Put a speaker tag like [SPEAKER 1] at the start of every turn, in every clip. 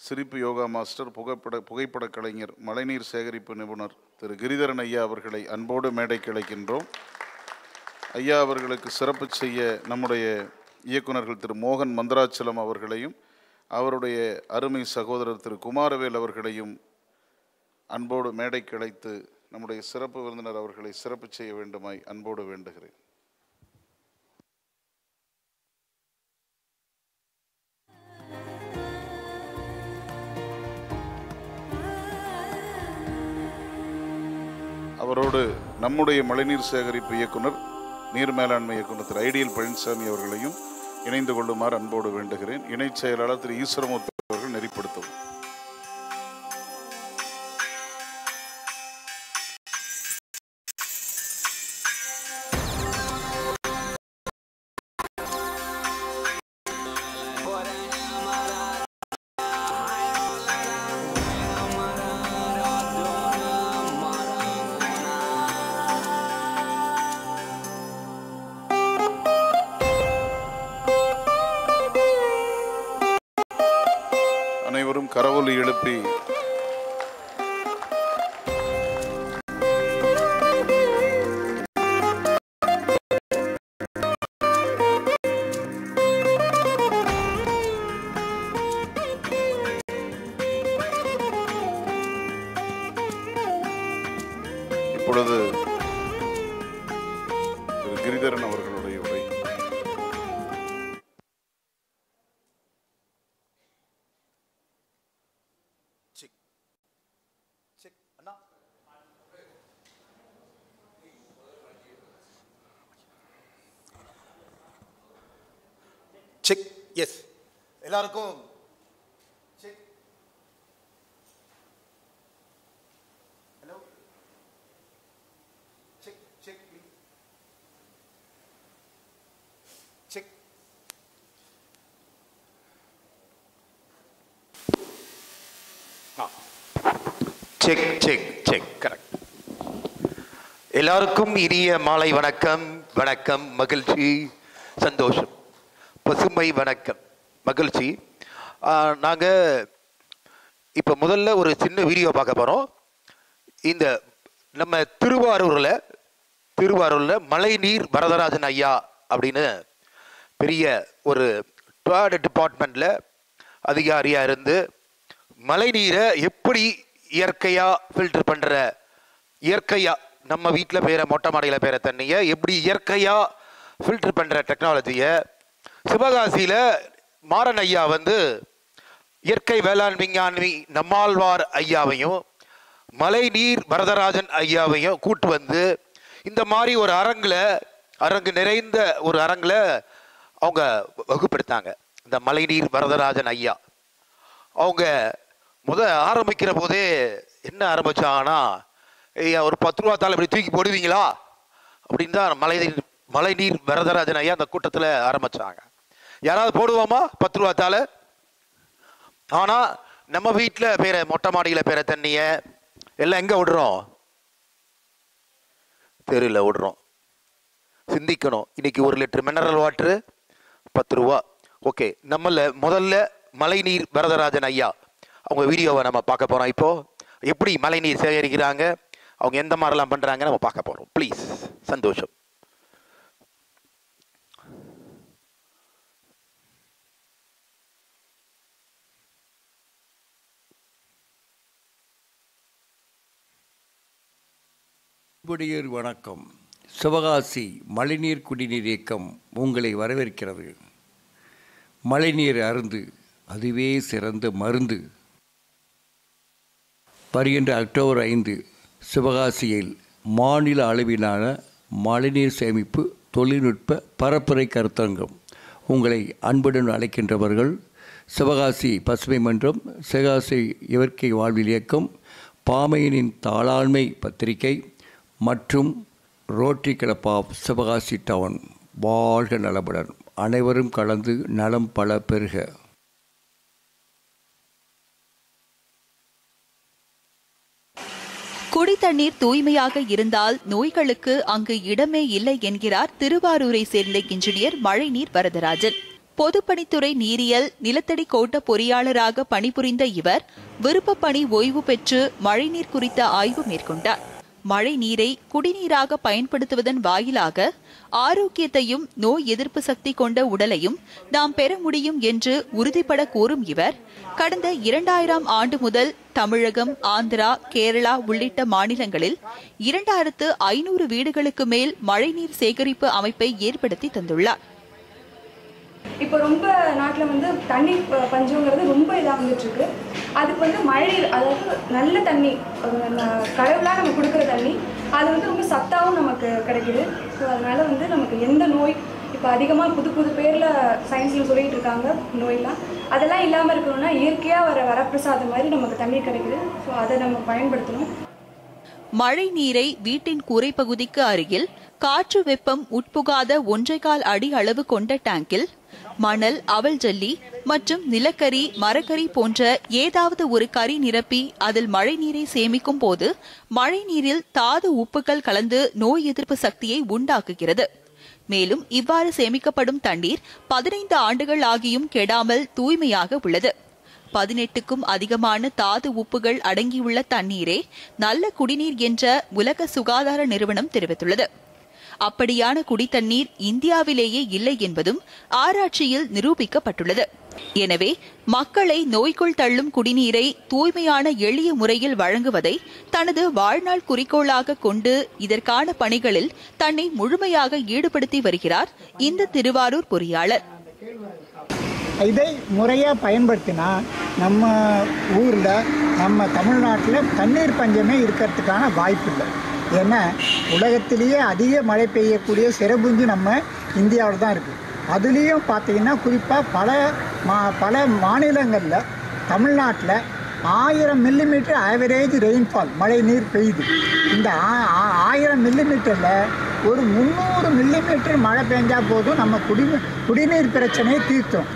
[SPEAKER 1] சிரிப்பு யோகா மாஸ்டர், புகைப்பட கலைஞர், மழைநீர் சேகரிப்பு நிபுணர் திரு கிரிதரன் ஐயா அவர்களை அன்போடு மேடைக்கு அழைக்கின்றோம். ஐயா அவர்களுக்கு சிறப்பு செய்ய நம்முடைய இயக்குநர்கள் திரு மோகன் மந்திராச்சலம் அவர்களையும் அவருடைய அருமை சகோதரர் திரு குமாரவேல் அவர்களையும் அன்போடு மேடைக்கு அழைத்து நம்முடைய சிறப்பு விருந்தினர் அவர்களை சிறப்பு செய்ய வேண்டுமாய் அன்போடு வேண்டுகிறேன். அவரோடு நம்முடைய மழைநீர் சேகரிப்பு இயக்குனர், நீர் மேலாண்மை இயக்குனர் திரு ஐடியல் பழனிசாமி அவர்களையும் இணைந்து கொள்ளுமாறு அன்போடு வேண்டுகிறேன். இணைச் செயலாளர் திரு ஈஸ்வரமூர்த்தி அவர்கள் நெறிப்படுத்தவும். அனைவரும் கரவொலி எழுப்பி இப்பொழுது திரு கிரிதரன் அவர்களுடைய உரை.
[SPEAKER 2] செக். எஸ், எல்லாருக்கும் check. Hello, check check please. Check. Check check check. Correct. எல்லாருக்கும் இனிய மாலை வணக்கம். வணக்கம், மகிழ்ச்சி, சந்தோஷம், பசுமை, வணக்கம், மகிழ்ச்சி. நாங்கள் இப்போ முதல்ல ஒரு சின்ன வீடியோ பார்க்க போகிறோம். இந்த நம்ம திருவாரூரில் மழைநீர் வரதராஜன் ஐயா அப்படின்னு பெரிய ஒரு டிபார்ட்மெண்ட்டில் அதிகாரியாக இருந்து மழைநீரை எப்படி இயற்கையாக ஃபில்டர் பண்ணுற, இயற்கையாக நம்ம வீட்டில் பெய்கிற மொட்டை மாடியில் பெய்கிற தண்ணியை எப்படி இயற்கையாக ஃபில்டர் பண்ணுற டெக்னாலஜியை சிவகாசியில் மாறன் ஐயா வந்து இயற்கை வேளாண் விஞ்ஞானி நம்மாழ்வார் ஐயாவையும் மழைநீர் வரதராஜன் ஐயாவையும் கூட்டு வந்து இந்த மாதிரி ஒரு அரங்கு நிறைந்த ஒரு அரங்கில் அவங்க வகுப்படுத்தாங்க. இந்த மழைநீர் வரதராஜன் ஐயா அவங்க ஆரம்பிக்கிற போதே என்ன ஆரம்பிச்சாங்கன்னா, ஒரு 10 ரூபா தாள் இப்படி தூக்கி போடுவீங்களா அப்படின்னு தான் மழைநீர் வரதராஜன் ஐயா அந்த கூட்டத்தில் ஆரம்பிச்சாங்க. யாராவது போடுவோமா 10 ரூபா தாள்? ஆனால் நம்ம வீட்டில் பெய்கிற மொட்டை மாடியில் பெய்கிற தண்ணியை எல்லாம் எங்கே விடுறோம்? தெருவில் விடுறோம். சிந்திக்கணும். இன்னைக்கு 1 லிட்டர் மினரல் வாட்டரு 10 ரூபா. ஓகே, முதல்ல மழைநீர் வரதராஜன் ஐயா அவங்க வீடியோவை நம்ம பார்க்க போகிறோம். இப்போது எப்படி மழைநீர் சேகரிக்கிறாங்க, அவங்க எந்த மாதிரிலாம் பண்ணுறாங்க நம்ம பார்க்க போகிறோம். ப்ளீஸ். சந்தோஷம்.
[SPEAKER 3] வணக்கம். சிவகாசி மழைநீர் குடிநீர் இயக்கம் உங்களை வரவேற்கிறது. மழைநீர் அருந்து, அதுவே சிறந்த மருந்து. வருகின்ற அக்டோபர் 5 சிவகாசியில் மாநில அளவிலான மழைநீர் சேமிப்பு தொழில்நுட்ப பரப்புரை கருத்தரங்கம். உங்களை அன்புடன் அழைக்கின்றவர்கள் சிவகாசி பசுமை மன்றம், சிவகாசி இயற்கை வாழ்வில் இயக்கம், பாமையனின் தாளாண்மை பத்திரிகை மற்றும் Rotary Club of Sivakasi Town. வாழ்க நலமுடன். அனைவரும் கலந்து நலம் பல பெறுக.
[SPEAKER 4] குடித்தண்ணீர் தூய்மையாக இருந்தால் நோய்களுக்கு அங்கு இடமே இல்லை என்கிறார் திருவாரூரை சேர்ந்த இன்ஜினியர் மழைநீர் வரதராஜன். பொதுப்பணித்துறை நீரியல் நிலத்தடி கோட்ட பொறியாளராக பணிபுரிந்த இவர் விருப்ப பணி ஓய்வு பெற்று மழைநீர் குறித்த ஆய்வு மேற்கொண்டார். மழை நீரை குடிநீராக பயன்படுத்துவதன் வாயிலாக ஆரோக்கியத்தையும் நோய் எதிர்ப்பு சக்தி கொண்ட உடலையும் நாம் பெற முடியும் என்று உறுதிபட கூறும் இவர் கடந்த 2000 ஆண்டு முதல் தமிழகம், ஆந்திரா, கேரளா உள்ளிட்ட மாநிலங்களில் 2500 வீடுகளுக்கு மேல் மழைநீர் சேகரிப்பு அமைப்பை ஏற்படுத்தி தந்துள்ளார்.
[SPEAKER 5] இப்போ ரொம்ப நாட்டில் வந்து தண்ணி பஞ்சங்கிறது ரொம்ப இதாக வந்துட்டுருக்கு. அதுக்கு வந்து மழை நீர், அதாவது நல்ல தண்ணி, கடவுளாக நம்ம கொடுக்குற தண்ணி, அது வந்து ரொம்ப சத்தாகவும் நமக்கு கிடைக்குது. ஸோ அதனால் வந்து நமக்கு எந்த நோய், இப்போ அதிகமாக புது புது பேரில் சயின்ஸில் சொல்லிகிட்டு இருக்காங்க நோயெலாம், அதெல்லாம் இல்லாமல் இருக்கணும்னா இயற்கையாக வரப்பிரசாதம் மாதிரி நமக்கு தண்ணி கிடைக்குது. ஸோ அதை நம்ம பயன்படுத்தணும்.
[SPEAKER 4] மழை நீரை வீட்டின் கூரைப்பகுதிக்கு அருகில் காற்று வெப்பம் உட்புகாத 1.25 அடி அளவு கொண்ட டேங்கில் மணல், அவல் ஜல்லி மற்றும் நிலக்கரி, மரக்கரி போன்ற ஏதாவது ஒரு கரி நிரப்பி அதில் மழை நீரை சேமிக்கும் போது மழை நீரில் தாது உப்புகள் கலந்து நோய் எதிர்ப்பு சக்தியை உண்டாக்குகிறது. மேலும் இவ்வாறு சேமிக்கப்படும் தண்ணீர் 15 ஆண்டுகள் ஆகியும் கெடாமல் தூய்மையாக உள்ளது. 18க்கும் அதிகமான தாது உப்புகள் அடங்கியுள்ள தண்ணீரே நல்ல குடிநீர் என்ற உலக சுகாதார நிறுவனம் தெரிவித்துள்ளது. அப்படியான குடித்தண்ணீர் இந்தியாவிலேயே இல்லை என்பதும் ஆராய்ச்சியில் நிரூபிக்கப்பட்டுள்ளது. எனவே மக்களை நோய்க்குள் தள்ளும் குடிநீரை தூய்மையான எளிய முறையில் வழங்குவதை தனது வாழ்நாள் குறிக்கோளாக கொண்டு இதற்கான பணிகளில் தன்னை முழுமையாக ஈடுபடுத்தி வருகிறார் இந்த திருவாரூர் பொறியாளர்.
[SPEAKER 6] இதை முறையாக பயன்படுத்தினா நம்ம ஊரில், நம்ம தமிழ்நாட்டில் தண்ணீர் பஞ்சமே இருக்கிறதுக்கான வாய்ப்பு இல்லை. ஏன்னா உலகத்திலேயே அதிக மழை பெய்யக்கூடிய சிறப்புஞ்சு நம்ம இந்தியாவில் தான் இருக்குது. அதுலேயும் பார்த்திங்கன்னா குறிப்பாக பல மாநிலங்களில், தமிழ்நாட்டில் 1000 மில்லிமீட்டர் ஆவரேஜ் ரெயின்ஃபால் மழை நீர் பெய்யுது. இந்த 1000 மில்லிமீட்டரில் ஒரு 300 மில்லிமீட்டர் மழை பெஞ்சால் போதும் நம்ம குடிநீர் பிரச்சனையை தீர்த்தோம்.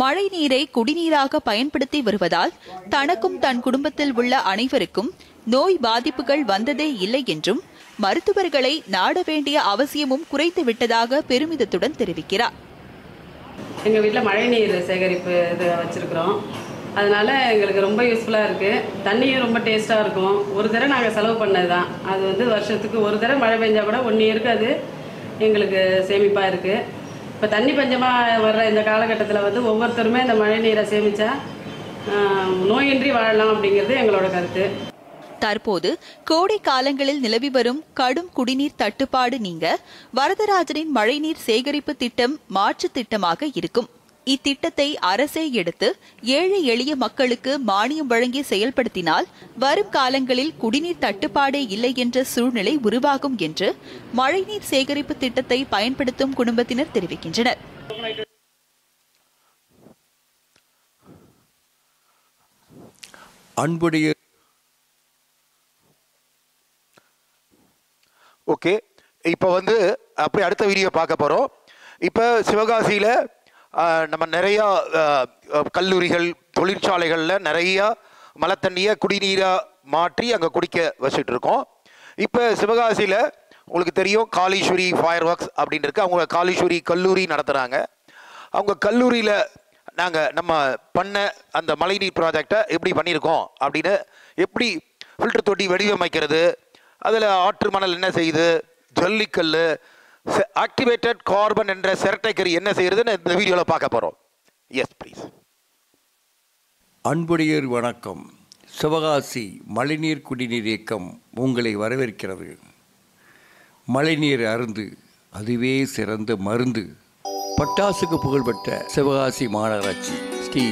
[SPEAKER 4] மழை நீரை குடிநீராக பயன்படுத்தி வருவதால் தனக்கும் தன் குடும்பத்தில் உள்ள அனைவருக்கும் நோய் பாதிப்புகள் வந்ததே இல்லை என்றும் மருத்துவர்களை நாட வேண்டிய அவசியமும் குறைத்து விட்டதாக பெருமிதத்துடன் தெரிவிக்கிறார்.
[SPEAKER 7] எங்கள் வீட்டில் மழைநீர் சேகரிப்பு இது வச்சுருக்குறோம். அதனால் எங்களுக்கு ரொம்ப யூஸ்ஃபுல்லாக இருக்குது. தண்ணியும் ரொம்ப டேஸ்ட்டாக இருக்கும். ஒரு தடவை நாங்கள் செலவு பண்ணது தான். அது வந்து வருஷத்துக்கு ஒரு தடவை மழை பெஞ்சால் கூட 1 இயருக்கு அது எங்களுக்கு சேமிப்பாக இருக்குது. இப்போ தண்ணி பஞ்சமாக வர்ற இந்த காலகட்டத்தில் வந்து ஒவ்வொருத்தருமே இந்த மழை நீரை சேமித்தா நோயின்றி வாழலாம் அப்படிங்கிறது எங்களோட கருத்து.
[SPEAKER 4] தற்போது கோடை காலங்களில் நிலவி வரும் கடும் குடிநீர் தட்டுப்பாடு நீங்க வரதராஜனின் மழைநீர் சேகரிப்பு திட்டம் மாற்று திட்டமாக இருக்கும். இத்திட்டத்தை அரசே எடுத்து ஏழை எளிய மக்களுக்கு மானியம் வழங்கி செயல்படுத்தினால் வரும் காலங்களில் குடிநீர் தட்டுப்பாடே இல்லை என்ற சூழ்நிலை உருவாகும் என்று மழைநீர் சேகரிப்பு திட்டத்தை பயன்படுத்தும் குடும்பத்தினர் தெரிவிக்கின்றனர்.
[SPEAKER 3] அன்புடைய
[SPEAKER 2] ஓகே, இப்போ வந்து அப்படியே அடுத்த வீடியோ பார்க்க போகிறோம். இப்போ சிவகாசியில் நம்ம நிறையா கல்லூரிகள், தொழிற்சாலைகளில் நிறையா மழை தண்ணியை குடிநீராக மாற்றி அங்கே குடிக்க வச்சுட்டு இருக்கோம். இப்போ சிவகாசியில் உங்களுக்கு தெரியும் காளீஸ்வரி ஃபயர் ஒர்க்ஸ் அப்படின்னு இருக்கு. அவங்க காளீஸ்வரி கல்லூரி நடத்துகிறாங்க. அவங்க கல்லூரியில் நம்ம பண்ண அந்த மழைநீர் ப்ராஜெக்டை எப்படி பண்ணியிருக்கோம் அப்படின்னு, எப்படி ஃபில்டர் தொட்டி வடிவமைக்கிறது, அதில் ஆற்று மணல் என்ன செய்யுது, ஜல்லிக்கல், ஆக்டிவேட்டட் கார்பன் என்ற சிரட்டைக்கறி என்ன செய்யறதுன்னு இந்த வீடியோவில் பார்க்க போகிறோம். Yes please.
[SPEAKER 3] அன்புடையர் வணக்கம். சிவகாசி மழைநீர் குடிநீர் இயக்கம் உங்களை வரவேற்கிறது. மழைநீர் அருந்து அதுவே சிறந்த மருந்து. பட்டாசுக்கு புகழ்பெற்ற சிவகாசி மாநகராட்சி ஸ்ரீ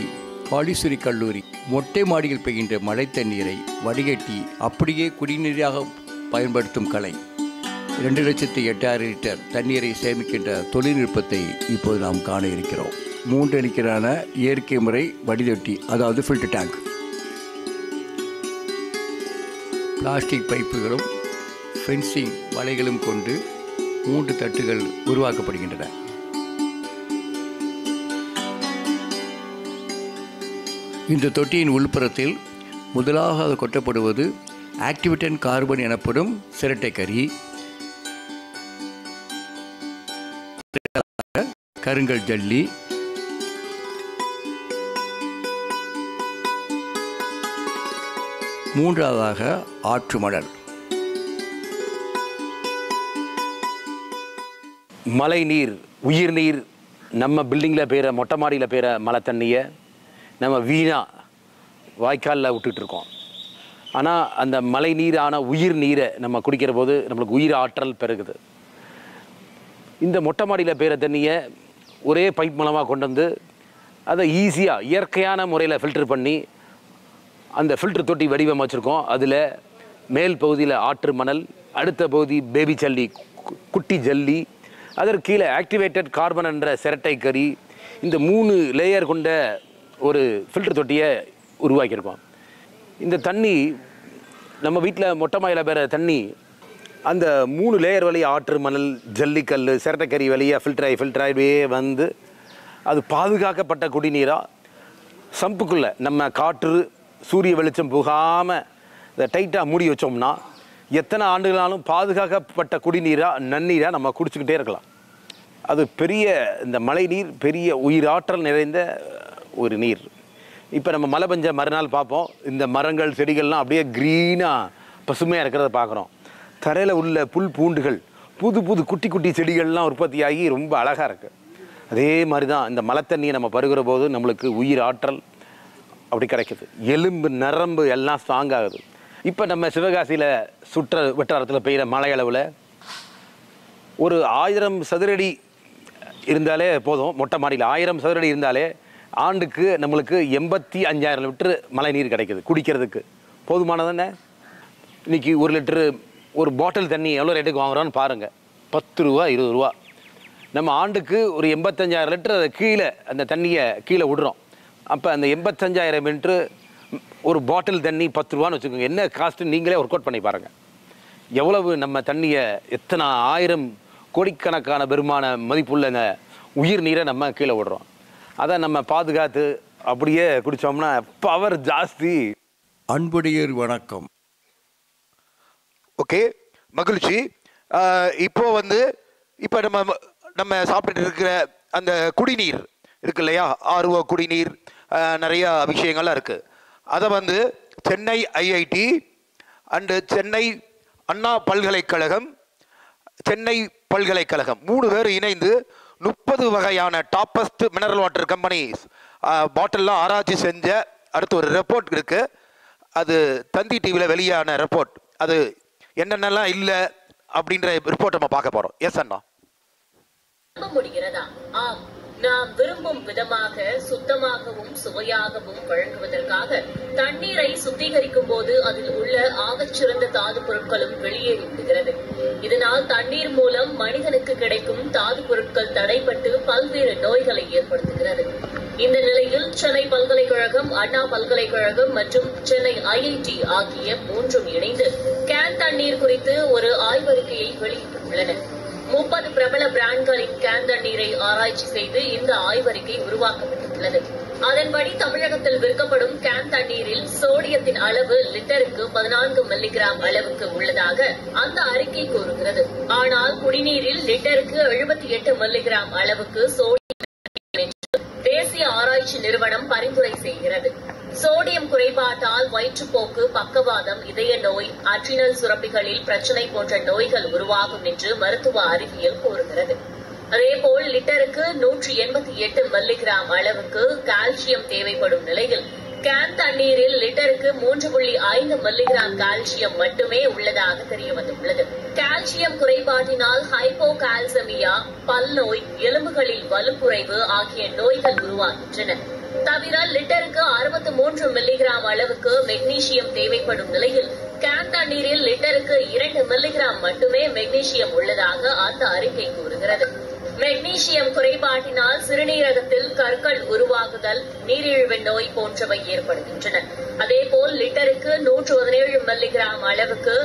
[SPEAKER 3] காளீஸ்வரி கல்லூரி மொட்டை மாடியில் பெய்கின்ற மழை தண்ணீரை வடிகட்டி அப்படியே குடிநீராக பயன்படுத்தும் கலை. 2,08,000 லிட்டர் தண்ணீரை சேமிக்கின்ற தொழில்நுட்பத்தை இப்போது நாம் காண இருக்கிறோம். 3 அடிக்கலான இயற்கை முறை வடிதொட்டி, அதாவது ஃபில்டர் டேங்க். பிளாஸ்டிக் பைப்புகளும் ஃபென்சிங் வலைகளும் கொண்டு 3 தட்டுகள் உருவாக்கப்படுகின்றன. இந்த தொட்டியின் உள்புறத்தில் முதலாக கொட்டப்படுவது ஆக்டிவேட்டட் கார்பன் எனப்படும் சிரட்டைக்கறி, கருங்கல் ஜல்லி, மூன்றாவதாக ஆற்று மணல்.
[SPEAKER 8] மழை நீர், உயிர் நீர். நம்ம பில்டிங்கில் பெய்கிற மொட்டை மாடியில் பெய்கிற மழை தண்ணியை நம்ம வீணாக வாய்க்காலில் விட்டுட்ருக்கோம். ஆனால் அந்த மழை நீரான உயிர் நீரை நம்ம குடிக்கிற போது நம்மளுக்கு உயிர் ஆற்றல் பெருகுது. இந்த மொட்டை மாடியில் பெய்கிற தண்ணியை ஒரே பைப் மூலமாக கொண்டு வந்து அதை ஈஸியாக இயற்கையான முறையில் ஃபில்டர் பண்ணி அந்த ஃபில்டர் தொட்டி வடிவமைச்சிருக்கோம். அதில் மேல் பகுதியில் ஆற்று மணல், அடுத்த பகுதி பேபி ஜல்லி, குட்டி ஜல்லி, அதற்கு கீழே ஆக்டிவேட்டட் கார்பன் என்ற சிரட்டை கறி, இந்த 3 லேயர் கொண்ட ஒரு ஃபில்டர் தொட்டியை உருவாக்கியிருக்கோம். இந்த தண்ணி நம்ம வீட்டில் மொட்டை மாடியில் பெற தண்ணி அந்த 3 லேயர் வழியாக ஆற்று மணல், ஜல்லிக்கல், சிரட்டைக்கறி வழியாக ஃபில்டராகவே வந்து அது பாதுகாக்கப்பட்ட குடிநீராக சம்புக்குள்ளே நம்ம காற்று சூரிய வெளிச்சம் புகாமல் இதை டைட்டாக மூடி வச்சோம்னா எத்தனை ஆண்டுகளாலும் பாதுகாக்கப்பட்ட குடிநீராக நன்னீராக நம்ம குடிச்சுக்கிட்டே இருக்கலாம். அது பெரிய இந்த மழை நீர் பெரிய உயிராற்றல் நிறைந்த ஒரு நீர். இப்போ நம்ம மழை பெஞ்ச மறுநாள் பார்ப்போம், இந்த மரங்கள் செடிகள்லாம் அப்படியே க்ரீனாக பசுமையாக இருக்கிறத பார்க்குறோம். தரையில் உள்ள புல் பூண்டுகள், புது புது குட்டி குட்டி செடிகள்லாம் உற்பத்தியாகி ரொம்ப அழகாக இருக்குது. அதே மாதிரி தான் இந்த மழை தண்ணியை நம்ம பருகிற போது நம்மளுக்கு உயிர் ஆற்றல் அப்படி கிடைக்கிது. எலும்பு நரம்பு எல்லாம் ஸ்ட்ராங் ஆகுது. இப்போ நம்ம சிவகாசியில் வட்டாரத்தில் பெய்கிற மழை அளவில் ஒரு 1000 சதுரடி இருந்தாலே போதும். மொட்டை மாடியில் 1000 சதுரடி இருந்தாலே ஆண்டுக்கு நம்மளுக்கு 85,000 லிட்டரு மழை நீர் கிடைக்கிது குடிக்கிறதுக்கு. போதுமானதானே? இன்றைக்கி 1 லிட்டரு ஒரு பாட்டில் தண்ணி எவ்வளோ ரேட்டுக்கு வாங்குறோன்னு பாருங்கள். 10 ரூபா 20 ரூபா. நம்ம ஆண்டுக்கு ஒரு 85,000 லிட்டர் அதை கீழே அந்த தண்ணியை கீழே விடுறோம். அப்போ அந்த 85,000 லிட்டரு ஒரு பாட்டில் தண்ணி 10 ரூபான்னு வச்சுக்கோங்க. என்ன காஸ்ட்டு நீங்களே ஒர்க் அவுட் பண்ணி பாருங்கள். எவ்வளவு நம்ம தண்ணியை, எத்தனை 1000 கோடிக்கணக்கான பெருமான மதிப்புள்ள இந்த உயிர் நீரை நம்ம கீழே விடுறோம். அதை நம்ம பாதுகாத்து அப்படியே குடித்தோம்னா பவர் ஜாஸ்தி.
[SPEAKER 3] அன்புடையர் வணக்கம்.
[SPEAKER 2] ஓகே, மகிழ்ச்சி. இப்போ இப்போ நம்ம சாப்பிட்டுட்டு இருக்கிற அந்த குடிநீர் இருக்கு இல்லையா, ஆர்ஓ குடிநீர், நிறைய விஷயங்கள்லாம் இருக்குது. அதை சென்னை ஐஐடி அண்டு சென்னை அண்ணா பல்கலைக்கழகம், சென்னை பல்கலைக்கழகம் 3 பேர் இணைந்து 30 வகையான டாப்பஸ்ட் மினரல் வாட்டர் கம்பெனிஸ் பாட்டில்லாம் ஆராய்ச்சி செஞ்ச அடுத்து ஒரு ரிப்போர்ட் இருக்குது. அது தந்தி டிவியில் வெளியான ரிப்போர்ட். அது என்னென்னலாம் இல்லை அப்படின்ற ரிப்போர்ட் நம்ம பார்க்க போகிறோம். எஸ் அண்ணா.
[SPEAKER 9] முடிகிறதா? ஆம், நாம் விரும்பும் விதமாக சுத்தமாகவும் சுவையாகவும் வழங்குவதற்காக தண்ணீரை சுத்திகரிக்கும் போது அதில் உள்ள ஆகச்சிறந்த தாது பொருட்களும் வெளியேறி விடுகிறது. இதனால் தண்ணீர் மூலம் மனிதனுக்கு கிடைக்கும் தாது பொருட்கள் தடைப்பட்டு பல்வேறு நோய்களை ஏற்படுத்துகிறது. இந்த நிலையில் சென்னை பல்கலைக்கழகம், அண்ணா பல்கலைக்கழகம் மற்றும் சென்னை ஐஐடி ஆகிய 3ம் இணைந்து கேன் தண்ணீர் குறித்து ஒரு ஆய்வறிக்கையை வெளியிட்டுள்ளன. 30 பிரபல பிராண்ட்களின் கேன் தண்ணீரை ஆராய்ச்சி செய்து இந்த ஆய்வறிக்கை உருவாக்கப்பட்டுள்ளது. அதன்படி தமிழகத்தில் விற்கப்படும் கேன் தண்ணீரில் சோடியத்தின் அளவு லிட்டருக்கு 14 மில்லிகிராம் அளவுக்கு உள்ளதாக அந்த அறிக்கை கூறுகிறது. ஆனால் குடிநீரில் லிட்டருக்கு 78 மில்லிகிராம் அளவுக்கு சோடியம் தேசிய ஆராய்ச்சி நிறுவனம் பரிந்துரை செய்கிறது. சோடியம் குறைபாட்டால் வயிற்றுப்போக்கு, பக்கவாதம், இதய நோய், அட்ரினல் சுரப்பிகளில் பிரச்சனை போன்ற நோய்கள் உருவாகும் என்று மருத்துவ அறிவியல் கூறுகிறது. அதேபோல் லிட்டருக்கு 188 மில்லிகிராம் அளவுக்கு கால்சியம் தேவைப்படும் நிலையில் கேன் தண்ணீரில் லிட்டருக்கு 3.5 மில்லிகிராம் கால்சியம் மட்டுமே உள்ளதாக தெரியவந்துள்ளது. கால்சியம் குறைபாட்டினால் ஹைப்போகால்செமியா, பல்நோய், எலும்புகளில் வலுக்குறைவு ஆகிய நோய்கள் உருவாகின்றன. தவிர லிட்டருக்கு 63 மில்லிகிராம் அளவுக்கு மெக்னீசியம் தேவைப்படும் நிலையில் கேன் தண்ணீரில் லிட்டருக்கு 2 மில்லிகிராம் மட்டுமே மெக்னீசியம் உள்ளதாக அந்த அறிக்கை கூறுகிறது. மெக்னீசியம் குறைபாட்டினால் சிறுநீரகத்தில் கற்கள் உருவாகுதல், நீரிழிவு நோய் போன்றவை ஏற்படுகின்றன. அதேபோல் லிட்டருக்கு 117 மில்லிகிராம் அளவுக்கு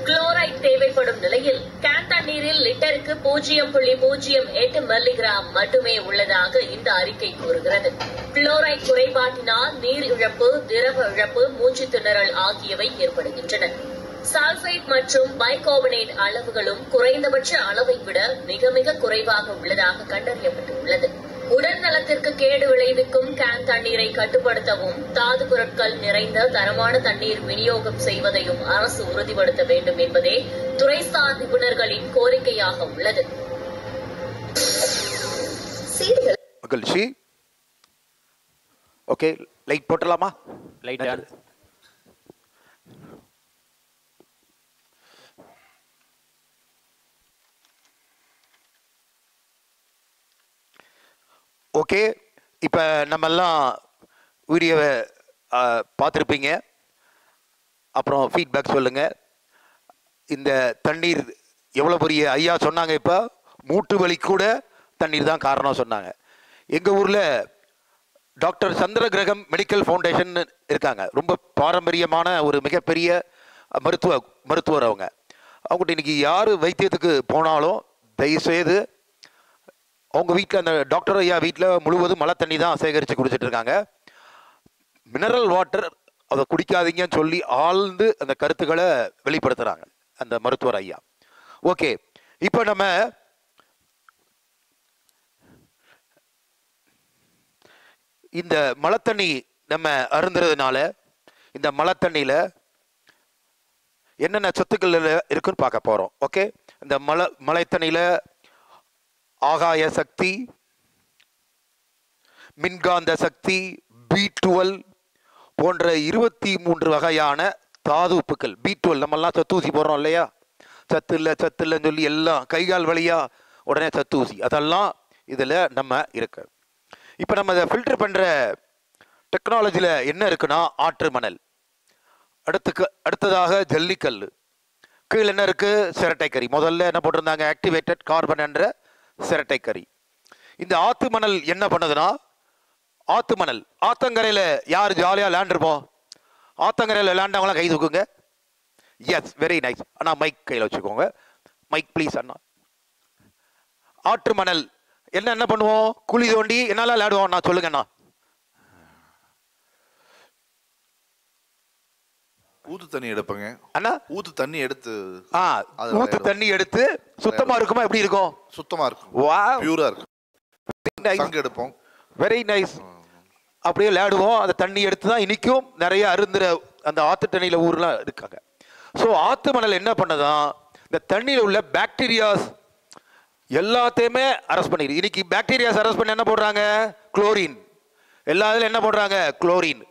[SPEAKER 9] குளோரைட் தேவைப்படும் நிலையில் கேன் தண்ணீரில் லிட்டருக்கு 0.08 மில்லிகிராம் மட்டுமே உள்ளதாக இந்த அறிக்கை கூறுகிறது. குளோரைட் குறைபாட்டினால் நீர் இழப்பு, திரவ இழப்பு, மூச்சு திணறல் ஆகியவை ஏற்படுகின்றன. சல்பேட் மற்றும் பைகார்பனேட் அளவுகளும் குறைந்தபட்ச அளவை விட மிக மிக குறைவாக உள்ளதாக கண்டறியப்பட்டுள்ளது. உடல் நலத்திற்கு கேடு விளைவிக்கும் கேன் தண்ணீரை கட்டுப்படுத்தவும் தாது பொருட்கள் நிறைந்த தரமான தண்ணீர் விநியோகம் செய்வதையும் அரசு உறுதிப்படுத்த வேண்டும் என்பதே துறைசார் நிபுணர்களின் கோரிக்கையாக உள்ளது.
[SPEAKER 2] மகிழ்ச்சி. ஓகே, லைட் போட்டலாமா?
[SPEAKER 8] Light on.
[SPEAKER 2] ஓகே, இப்போ நம்மெல்லாம் வீடியோவை பார்த்துருப்பீங்க. அப்புறம் ஃபீட்பேக் சொல்லுங்கள். இந்த தண்ணீர் எவ்வளோ பெரிய ஐயா சொன்னாங்க. இப்போ மூட்டு வலி கூட தண்ணீர் தான் காரணம் சொன்னாங்க. எங்கள் ஊரில் டாக்டர் சந்திர கிரகம் மெடிக்கல் ஃபவுண்டேஷன் இருக்காங்க. ரொம்ப பாரம்பரியமான ஒரு மிகப்பெரிய மருத்துவர். அவங்ககிட்ட இன்றைக்கி யார் வைத்தியத்துக்கு போனாலும் தயவுசெய்து அவங்க வீட்டில், அந்த டாக்டர் ஐயா வீட்டில் முழுவதும் மழை தண்ணி தான் சேகரித்து குடிச்சிட்டு இருக்காங்க. மினரல் வாட்டர் அதை குடிக்காதீங்கன்னு சொல்லி ஆழ்ந்து அந்த கருத்துக்களை வெளிப்படுத்துகிறாங்க அந்த மருத்துவர் ஐயா. ஓகே, இப்போ நம்ம இந்த மழை தண்ணி நம்ம அருந்துறதுனால இந்த மழை தண்ணியில் என்னென்ன சத்துக்கள் இருக்குன்னு பார்க்க போகிறோம். ஓகே, இந்த மழை தண்ணியில் ஆகாய சக்தி, மின்காந்த சக்தி, B12 போன்ற 23 வகையான தாது உப்புக்கள். B12 நம்மெல்லாம் சத்தூசி போடுறோம் இல்லையா? சத்து இல்லைன்னு சொல்லி எல்லாம் கைகால் வழியா உடனே சத்தூசி, அதெல்லாம் இதில் நம்ம இருக்கு. இப்போ நம்ம இதை ஃபில்டர் பண்ணுற டெக்னாலஜியில் என்ன இருக்குன்னா ஆற்று மணல், அடுத்ததாக ஜல்லிக்கல், கீழே என்ன இருக்குது சிரட்டைக்கறி. முதல்ல என்ன போட்டிருந்தாங்க ஆக்டிவேட்டட் கார்பன் என்ற சிரட்டைக்கறி. இந்த ஆத்து மணல் என்ன பண்ணுதுன்னா, ஆத்து மணல் ஆத்தங்கரையில் யார் ஜாலியாக லேண்டிருப்போம்? ஆத்தங்கரையில் லேண்டவங்களாம் கை தூக்குங்க. Yes, very nice. அண்ணா மைக் கையில் வச்சுக்கோங்க. மைக் ப்ளீஸ் அண்ணா. ஆற்று மணல் என்ன பண்ணுவோம்? குழி தோண்டி என்னால விளையாடுவோம். நான் சொல்லுங்கண்ணா.
[SPEAKER 10] ஊத்து தண்ணி எடுப்பங்க
[SPEAKER 2] அண்ணா.
[SPEAKER 10] ஊத்து தண்ணி எடுத்து
[SPEAKER 2] ஊத்து தண்ணி எடுத்து சுத்தமா இருக்குமா? எப்படி இருக்கும்?
[SPEAKER 10] சுத்தமா இருக்கும்.
[SPEAKER 2] வாவ்,
[SPEAKER 10] பியூரா இருக்கும். சங்கு எடுப்போம்.
[SPEAKER 2] Very nice. அப்படியே விளையாடுவோம். அந்த தண்ணி எடுத்து தான் இன்னைக்கும் நிறைய அருந்துற அந்த ஆத்து தண்ணியில ஊர்லாம் இருக்காங்க. ஸோ ஆத்து மணல் என்ன பண்ணதான் இந்த தண்ணியில் உள்ள பாக்டீரியாஸ் எல்லாத்தையுமே அரெஸ்ட் பண்ணிடுது. இன்னைக்கு பாக்டீரியாஸ் அரெஸ்ட் பண்ண என்ன போடுறாங்க? குளோரின். எல்லா இதில் என்ன போடுறாங்க? குளோரின்.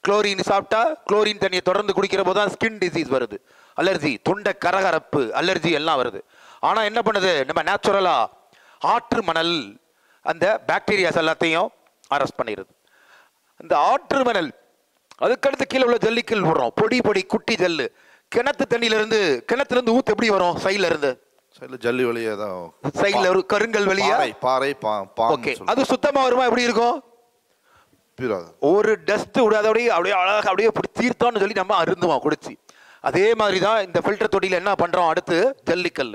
[SPEAKER 2] குளோரின் சாப்பிட்டா குளோரின் தண்ணியை தொடர்ந்து குடிக்கிற போது தான் ஸ்கின் டிசீஸ் வருது, அலர்ஜி, தொண்டை கரகரப்பு, அலர்ஜி எல்லாம் வருது. ஆனால் என்ன பண்ணுது நம்ம நேச்சுரலாக ஆற்று மணல் அந்த பாக்டீரியாஸ் எல்லாத்தையும் அரெஸ்ட் பண்ணிடுது. அந்த ஆற்று மணல் அதுக்கடுத்து கீழே உள்ள ஜல்லிக்கல் போடுறோம். பொடி குட்டி ஜல்லு. கிணத்துலேருந்து ஊத்து எப்படி வரும்? சைட்ல இருந்து
[SPEAKER 10] ஜல்லி வழியா தான்,
[SPEAKER 2] சைட்ல ஒரு கருங்கல் வழியா
[SPEAKER 10] பாறை.
[SPEAKER 2] ஓகே, அது சுத்தமா வருமா? எப்படி இருக்கும்? ஒரு டஸ்ட் விடாத அப்படியே அழகாக அப்படியே தீர்த்தம்னு சொல்லி நம்ம அருந்துவோம் குடிச்சு. அதே மாதிரி தான் இந்த ஃபில்டர் தொட்டியில் என்ன பண்றோம்? அடுத்து ஜல்லிக்கல்.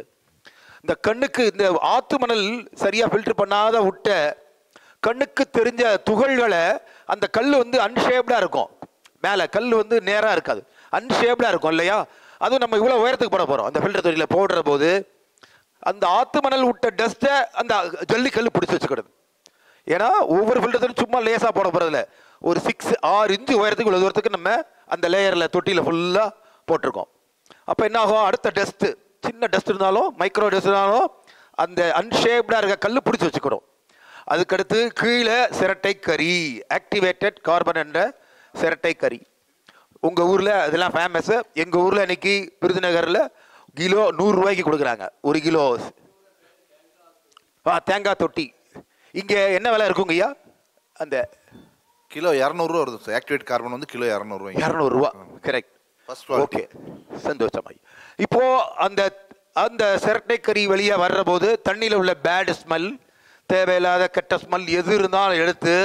[SPEAKER 2] இந்த கண்ணுக்கு இந்த ஆத்து மணல் சரியா ஃபில்டர் பண்ணாத விட்ட கண்ணுக்கு தெரிஞ்ச துகள்களை அந்த கல் வந்து அன்ஷேப்டா இருக்கும். மேலே கல் வந்து நேரா இருக்காது, அன்ஷேப்டா இருக்கும் இல்லையா? அதுவும் நம்ம இவ்வளோ உயரத்துக்கு போட போறோம். அந்த ஃபில்டர் தொட்டியில் போடுற போது அந்த ஆத்து மணல் விட்ட டஸ்ட்டை அந்த ஜல்லிக்கல் பிடிச்சி வச்சுக்கிடுது. ஏன்னா ஒவ்வொரு ஃபில்டரும் சும்மா லேசாக போட போகிறதில்ல, ஒரு 6 இன்ச்சு உயரத்துக்கு இவ்வளோ தூரத்துக்கு நம்ம அந்த லேயரில் தொட்டியில் ஃபுல்லாக போட்டிருக்கோம். அப்போ என்ன ஆகும்? அடுத்த டஸ்ட்டு, சின்ன டஸ்ட் இருந்தாலும் மைக்ரோ டஸ்ட் இருந்தாலும் அந்த அன்ஷேப்டாக இருக்க கல் பிடிச்சி வச்சுக்கிறோம். அதுக்கடுத்து கீழே சிரட்டை கறி, ஆக்டிவேட்டட் கார்பன் என்ற சிரட்டை கறி. உங்கள் ஊரில் அதெல்லாம் ஃபேமஸ்ஸு. எங்கள் ஊரில் இன்னைக்கு விருதுநகரில் கிலோ 100 ரூபாய்க்கு கொடுக்குறாங்க. 1 கிலோ தேங்காய் தொட்டி. இங்கே என்ன விலை இருக்குங்க ஐயா? அந்த
[SPEAKER 10] கிலோ 200 ரூபா வருது. ஆக்டிவேட் கார்பன் வந்து கிலோ 200 ரூபாய்.
[SPEAKER 2] 200 ரூபா, கரெக்ட். ஓகே, சந்தோஷமாய். இப்போ அந்த அந்த சிரட்டை கறி வெளியே வர்ற போது தண்ணியில் உள்ள பேட் ஸ்மெல், தேவையில்லாத கெட்ட ஸ்மெல் எது இருந்தாலும் எடுத்து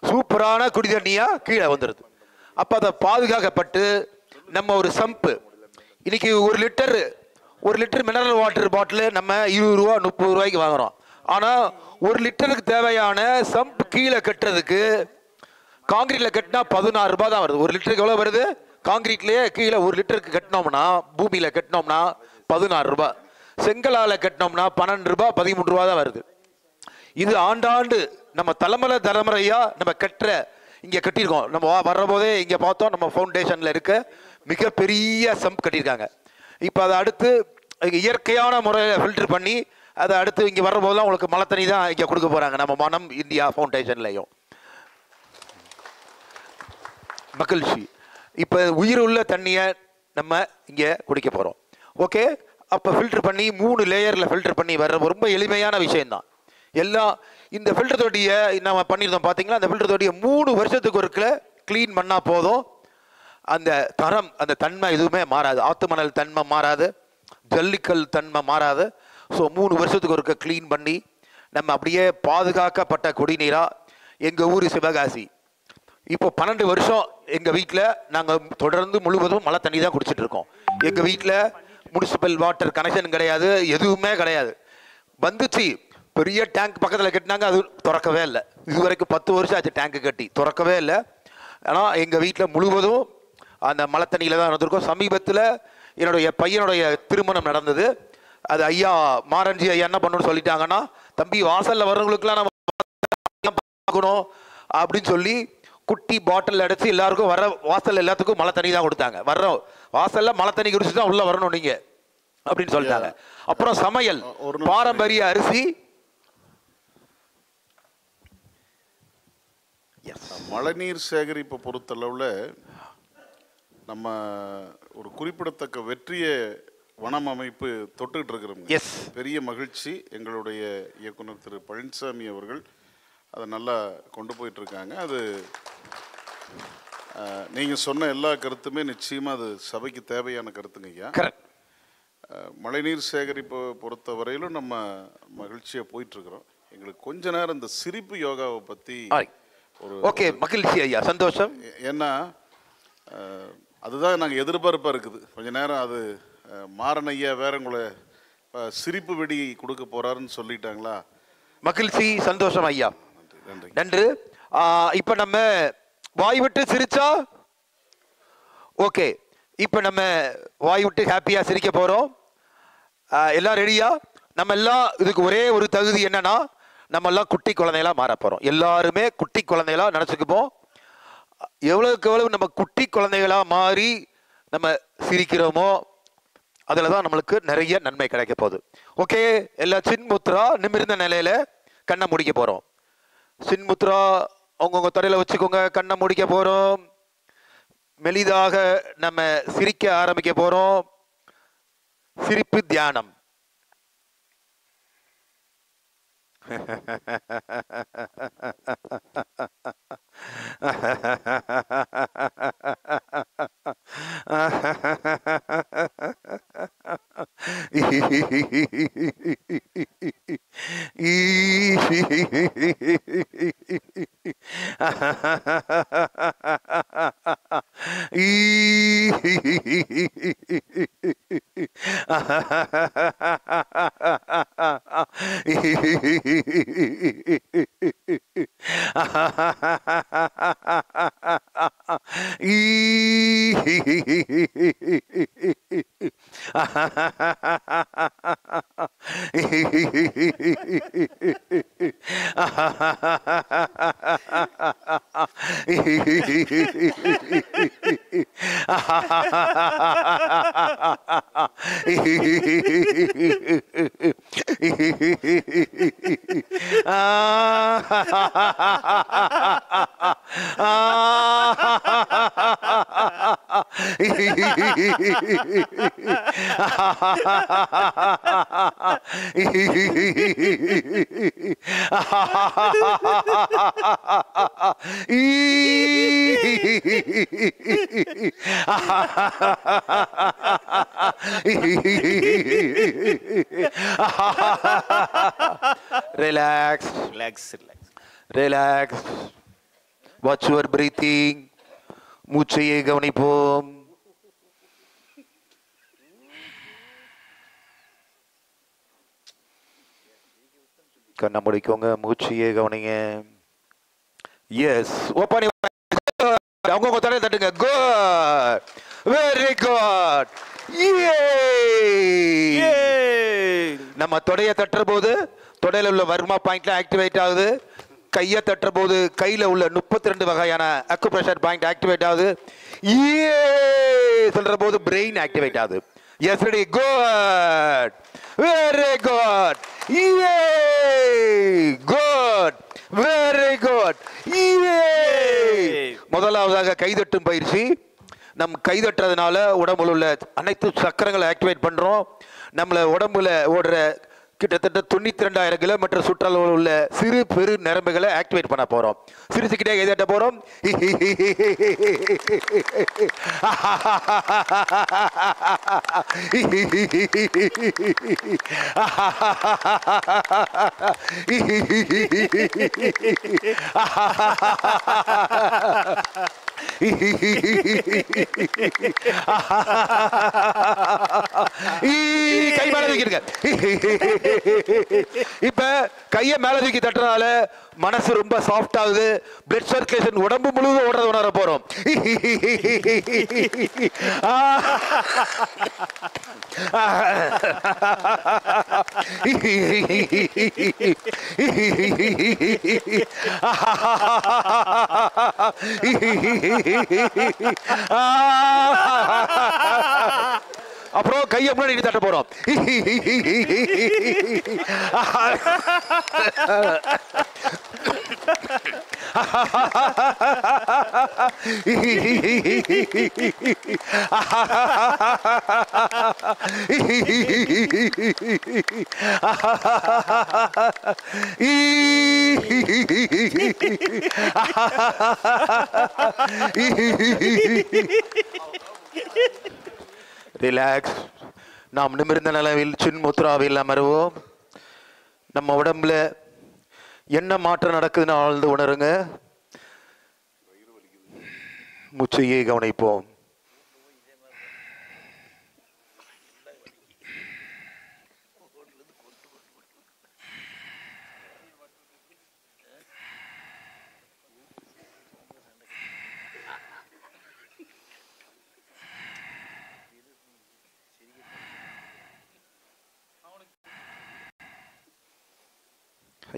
[SPEAKER 2] சூப்பரான குடி தண்ணியா கீழே வந்துடுது. அப்போ அதை பாதுகாக்கப்பட்டு நம்ம ஒரு சம்பு, இன்னைக்கு 1 லிட்டர் மினரல் வாட்டர் பாட்டில் நம்ம 20 ரூபா 30 ரூபாய்க்கு வாங்குறோம். ஆனால் 1 லிட்டருக்கு தேவையான சம்ப் கீழே கட்டுறதுக்கு காங்கிரீட்ல கட்டினா 16 ரூபாய் தான் வருது. 1 லிட்டருக்கு எவ்வளோ வருது? காங்கிரீட்லேயே கீழே 1 லிட்டருக்கு கட்டினோம்னா, பூமியில் கட்டினோம்னா 16 ரூபாய், செங்கலால் கட்டினோம்னா 12 ரூபாய் 13 ரூபா தான் வருது. இது ஆண்டாண்டு நம்ம தலைமுறையா நம்ம இங்கே கட்டியிருக்கோம். நம்ம வர்ற போதே இங்கே பார்த்தோம், நம்ம ஃபவுண்டேஷனில் இருக்க மிகப்பெரிய சம்ப் கட்டியிருக்காங்க. இப்போ அதை அடுத்து இயற்கையான முறையில் ஃபில்டர் பண்ணி அதை அடுத்து இங்கே வர்றபோதெல்லாம் உங்களுக்கு மழை தண்ணி தான் இங்கே கொடுக்க போகிறாங்க நம்ம மனம் இந்தியா ஃபவுண்டேஷன்லையும். மகிழ்ச்சி. இப்போ உயிர் உள்ள தண்ணியை நம்ம இங்கே குடிக்க போகிறோம். ஓகே, அப்போ ஃபில்டர் பண்ணி 3 லேயரில் ஃபில்டர் பண்ணி வர்ற ரொம்ப எளிமையான விஷயந்தான். எல்லாம் இந்த ஃபில்டர் தொட்டியை நம்ம பண்ணியிருந்தோம் பார்த்தீங்களா, அந்த ஃபில்டர் தொட்டியை 3 வருஷத்துக்கு ஒருக்கில் க்ளீன் பண்ணால் போதும். அந்த தரம், அந்த தன்மை எதுவுமே மாறாது. ஆத்து மணல் தன்மை மாறாது, ஜல்லிக்கல் தன்மை மாறாது. ஸோ 3 வருஷத்துக்கு ஒருக்க க்ளீன் பண்ணி நம்ம அப்படியே பாதுகாக்கப்பட்ட குடிநீராக எங்கள் ஊர் சிவகாசி இப்போ 12 வருஷம் எங்கள் வீட்டில் நாங்கள் தொடர்ந்து முழுவதும் மழை தண்ணி தான் குடிச்சிட்டு இருக்கோம். எங்கள் வீட்டில் முனிசிபல் வாட்டர் கனெக்ஷன் கிடையாது, எதுவுமே கிடையாது. வந்துச்சு, பெரிய டேங்க் பக்கத்தில் கட்டினாங்க, அது திறக்கவே இல்லை. இது வரைக்கும் 10 வருஷம் ஆச்சு டேங்க்கு கட்டி, திறக்கவே இல்லை. ஆனால் எங்கள் வீட்டில் முழுவதும் அந்த மழை தண்ணியில் தான் நடந்திருக்கோம். சமீபத்தில் என்னுடைய பையனுடைய திருமணம் நடந்தது. அது ஐயா மாரஞ்சி ஐயா என்ன பண்ணணும்னு சொல்லிட்டாங்கன்னா, தம்பி வாசலில் வர்றவங்களுக்குலாம் நம்ம பார்க்கணும் அப்படின்னு சொல்லி குட்டி பாட்டில் அடைச்சி எல்லாருக்கும் வர வாசல் எல்லாத்துக்கும் மழை தண்ணி தான் கொடுத்தாங்க. வர்ற வாசல்ல மழை தண்ணி குடிச்சு தான் உள்ள வரணும் நீங்க அப்படின்னு சொல்லிட்டாங்க. அப்புறம் சமையல் பாரம்பரிய அரிசி.
[SPEAKER 1] மழைநீர் சேகரிப்பை பொறுத்தளவில் நம்ம ஒரு குறிப்பிடத்தக்க வெற்றியை வனம் அமைப்பு தொட்டுக்கிட்டு இருக்கிறோம். பெரிய மகிழ்ச்சி. எங்களுடைய இயக்குனர் திரு பழனிசாமி அவர்கள் அதை நல்லா கொண்டு போயிட்டுருக்காங்க. அது நீங்கள் சொன்ன எல்லா கருத்துமே நிச்சயமாக அது சபைக்கு தேவையான கருத்துங்க ஐயா. மழைநீர் சேகரிப்பை பொறுத்த வரையிலும் நம்ம மகிழ்ச்சியாக போயிட்டுருக்குறோம். எங்களுக்கு கொஞ்ச நேரம் இந்த சிரிப்பு யோகாவை பற்றி ஒரு
[SPEAKER 2] மகிழ்ச்சி ஐயா, சந்தோஷம்.
[SPEAKER 1] ஏன்னா அதுதான் நாங்கள் எதிர்பார்ப்பாக இருக்குது. கொஞ்ச நேரம் அது மாறன் ஐயா வேற உங்களை சிரிப்பு வெடி கொடுக்க போகிறாருன்னு சொல்லிட்டாங்களா.
[SPEAKER 2] மகிழ்ச்சி, சந்தோஷம் ஐயா, நன்று. இப்போ நம்ம வாய் விட்டு சிரிச்சா ஓகே. இப்போ நம்ம வாய் விட்டு ஹாப்பியாக சிரிக்க போகிறோம். எல்லாம் ரெடியா? நம்ம எல்லாம் இதுக்கு ஒரே ஒரு தகுதி என்னன்னா, நம்ம எல்லாம் குட்டி குழந்தைகளா மாற போகிறோம். எல்லாருமே குட்டி குழந்தைகளா நினச்சிக்குப்போம். எவ்வளவுக்கு எவ்வளவு நம்ம குட்டி குழந்தைகளா மாறி நம்ம சிரிக்கிறோமோ அதில் தான் நம்மளுக்கு நிறைய நன்மை கிடைக்க போகுது. ஓகே, எல்லா சின்முத்ரா நிமிர்ந்த நிலையில கண்ணை முடிக்க போகிறோம். சின்முத்ரா அவங்கவுங்க தரையில் வச்சுக்கோங்க. கண்ணை முடிக்க போகிறோம். மெலிதாக நம்ம சிரிக்க ஆரம்பிக்க போகிறோம். சிரிப்பு தியானம். Relax, relax, relax, relax. Watch your breathing. மூச்சையை கவனிப்போம். கண்ணை முடிக்கோங்க, மூச்சையை கவனிங்க. Yes, open. அவங்க தடவை தட்டுங்க. Good, very good. நம்ம தொடைய தட்டுற போது தொடையில உள்ள வர்மா பாயிண்ட்ல ஆக்டிவேட் ஆகுது. கையை தட்டுற போது கையில் உள்ள 32 வகையான அக்குப்ரெஷர் பாயிண்ட் ஆக்டிவேட் ஆகுது. சொல்ற போது பிரெயின் ஆக்டிவேட் ஆகுது. S ready, good, very good, good, very good. முதலாவதாக கைதட்டும் பயிற்சி. நம் கைதட்டுறதுனால உடம்புல உள்ள அனைத்து சக்கரங்களை ஆக்டிவேட் பண்றோம். நம்மள உடம்புல ஓடுற கிட்டத்தட்ட 92,000 கிலோமீட்டர் சுற்றளவில் உள்ள சிறு பெரு நரம்புகளை ஆக்டிவேட் பண்ண போறோம். சிரிச்சுக்கிட்டே கைதட்ட போறோம். கை மேல தூக்கிடுங்க. இப்ப கைய மேல தூக்கி தட்டுறதால மனசு ரொம்ப சாஃப்ட் ஆகுது. பிளட் சர்க்குலேஷன் உடம்பு முழுவதும் ஓடுறது உணர போறோம். அப்புறம் கையை முன்னாடி தட்ட போறோம். ரிலாக்ஸ். நாம் நிமிர்ந்த நிலவில் சின்முத்ராவில் அமருவோம். நம்ம உடம்புல என்ன மாற்றம் நடக்குதுன்னு ஆழ்ந்து உணருங்க. மூச்சையே கவனிப்போம்.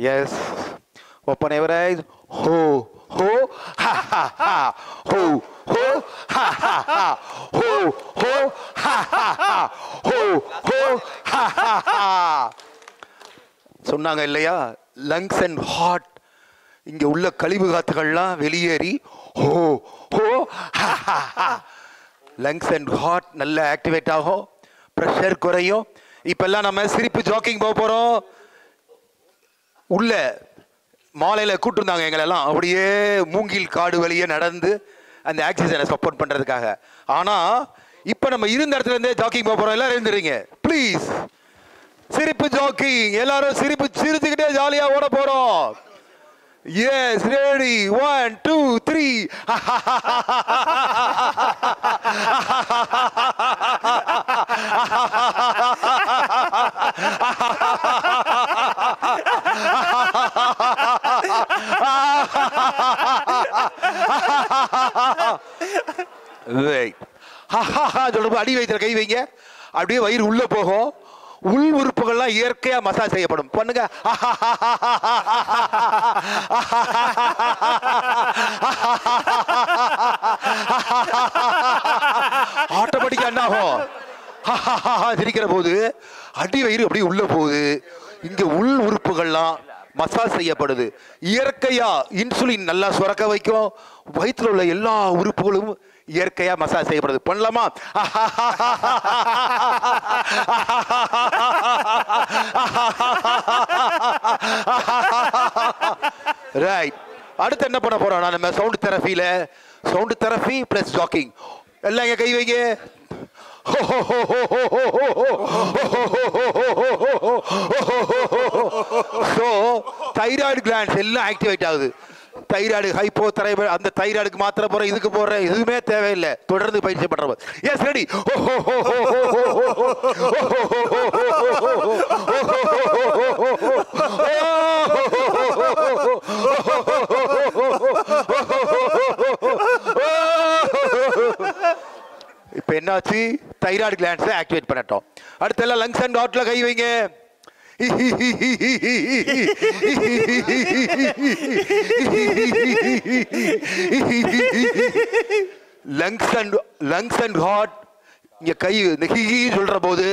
[SPEAKER 2] Yes. Open your eyes. Ho, ho, ha, ha, ha. Ho, ho, ha, ha, ha. Ho, ho, ha, ha, ha. Ho, ho, ha, ha, ha. சொன்னாங்க இல்லையா, லங்ஸ் அண்ட் ஹார்ட் இங்க உள்ள கழிவு காத்துகள்லாம் வெளியேறி ஹோ ஹோ ஹா ஹா ஹா. லங்ஸ் அண்ட் ஹார்ட் நல்லா ஆக்டிவேட் ஆகும், ப்ரெஷர் குறையும். இப்பெல்லாம் நம்ம சிரிப்பு ஜாக்கிங் போக போறோம். உள்ள மாலையில கூட்டிருந்தாங்க எங்களெல்லாம் அப்படியே மூங்கில் காடு வழியே நடந்து அந்த ஆக்சிஜனை சப்போர்ட் பண்றதுக்காக. ஆனா இப்ப நம்ம இருந்த இடத்துல இருந்தே ஜாக்கிங் போக போறோம். எல்லாரும் இருந்துறீங்க ப்ளீஸ். சிரிப்பு ஜாக்கிங், எல்லாரும் சிரிச்சுக்கிட்டே ஜாலியா ஓட போறோம். Yes, ready, 1 2 3. அடி வயிற்றுல கை வைங்க. அப்படியே வயிறு உள்ள போகும். உள் உறுப்புகள்லாம் இயற்கையா மசாஜ் செய்யப்படும். பண்ணுங்க. ஆட்டோமேட்டிக்கா என்ன ஆகும்? சிரிக்கிற போது அடி வயிறு அப்படியே உள்ள போகுது. இங்க உள் உறுப்புகள்லாம் மசாஜ் செய்யப்படுது. இயற்கையா இன்சுலின் நல்லா சுரக்க வைக்கும். வயிற்றுல உள்ள எல்லா உறுப்புகளும் இயற்கையா மசாஜ் செய்யப்படுது. பண்ணலாமா? ரைட். அடுத்து என்ன பண்ண போறோம்? நம்ம சவுண்ட் தெரபியில சவுண்ட் தெரபி பிளஸ் ஜாக்கிங். எல்லாம் இங்க கை வைங்க. தைராய்டு கிளாண்ட்ஸ் எல்லாம் ஆக்டிவேட் ஆகுது. தைராய்டு, ஹைப்போ தைராய்டு, அந்த தைராய்டுக்கு மாத்திரை போற, இதுக்கு போற எதுவுமே தேவையில்லை. தொடர்ந்து பயிற்சி பண்றோம். Yes, ready. இப்ப என்னாச்சு? தைராய்டு கிளாண்ட்ஸை ஆக்டிவேட் பண்ணட்டோம். அடுத்து எல்லாம் லங்ஸ் அண்ட் ஹார்ட்ல கை வைங்க. லங்ஸ் அண்ட் ஹார்ட் இங்க கை சொல்ற போது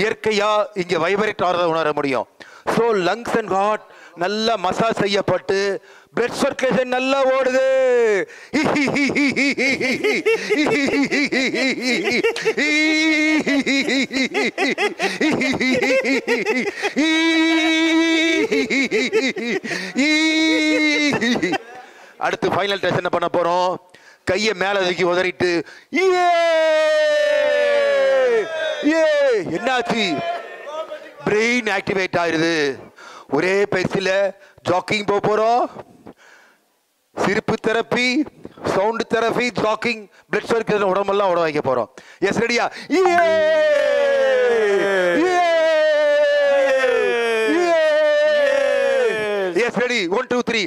[SPEAKER 2] இயற்கையா இங்க வைப்ரேட் ஆகிறத உணர முடியும். ஸோ லங்ஸ் அண்ட் ஹார்ட் நல்லா மசாஜ் செய்யப்பட்டு பிளட் சர்க்குலேஷன் நல்லா ஓடுது. அடுத்து ஃபைனல் டெஸ்ட் என்ன பண்ண போறோம்? கையை மேல தூக்கி உதறிட்டு என்னாச்சு? பிரெயின் ஆக்டிவேட் ஆயிருது. ஒரே பயிற்சியில ஜாக்கிங் போறோம். சிரிப்பு therapy, sound therapy, jogging, blood circulation உடம்பெல்லாம் ஓட வைக்க போறோம். எஸ் ரெடியா? Yes, ready. 1, 2, 3.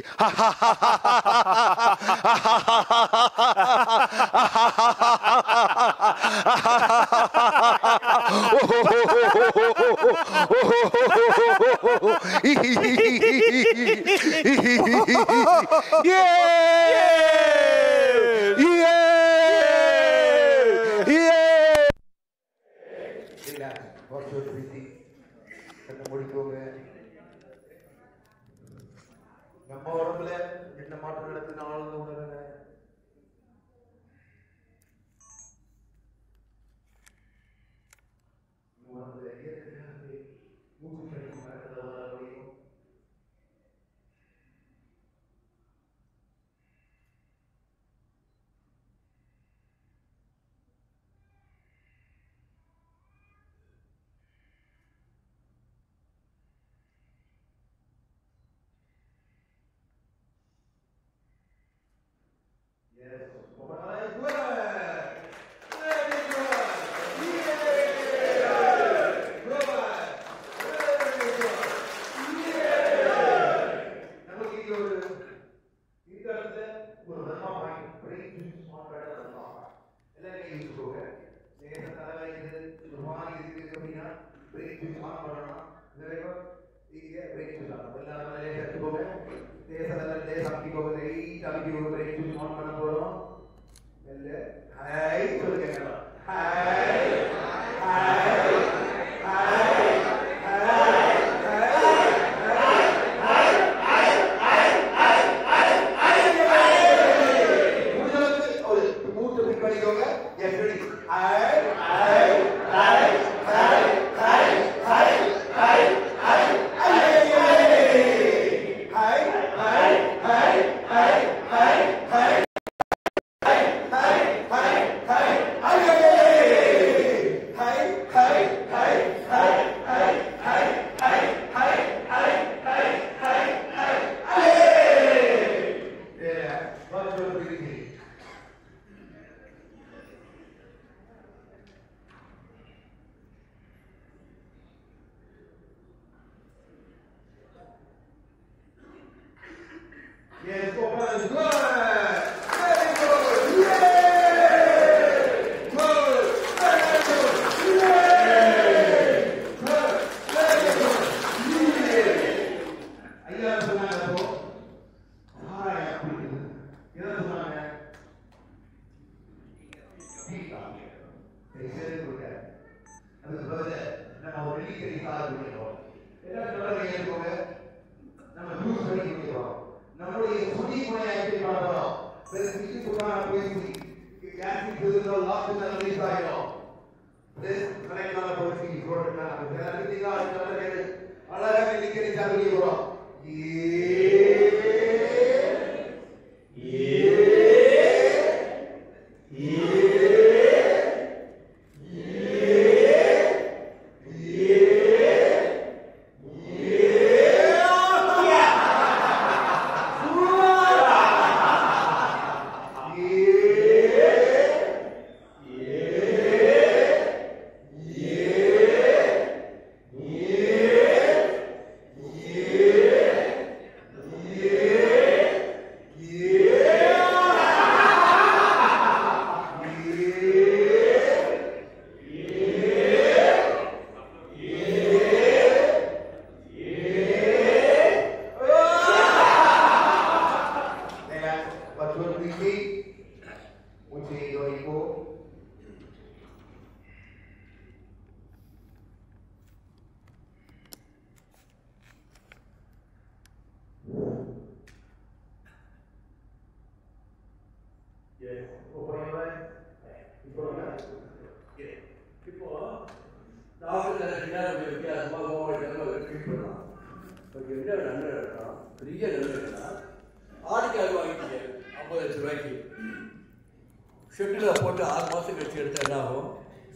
[SPEAKER 11] நம்ம உடம்புல என்ன மாற்றம் நடக்குதுன்னு ஆழ்ந்து உணருங்க.
[SPEAKER 3] இப்போ வித்தியாசமாக ட்ரீட் பண்ணலாம். இப்போ என்ன நன்மை இருக்கலாம், பெரிய நன்மை இருக்கலாம். ஆடிக்கால் வாங்கிட்டீங்க 50 லட்சம் ரூபாய்க்கு, ஷெட்டில் போட்டு 6 மாதம் கழிச்சு எடுத்தால் என்ன ஆகும்?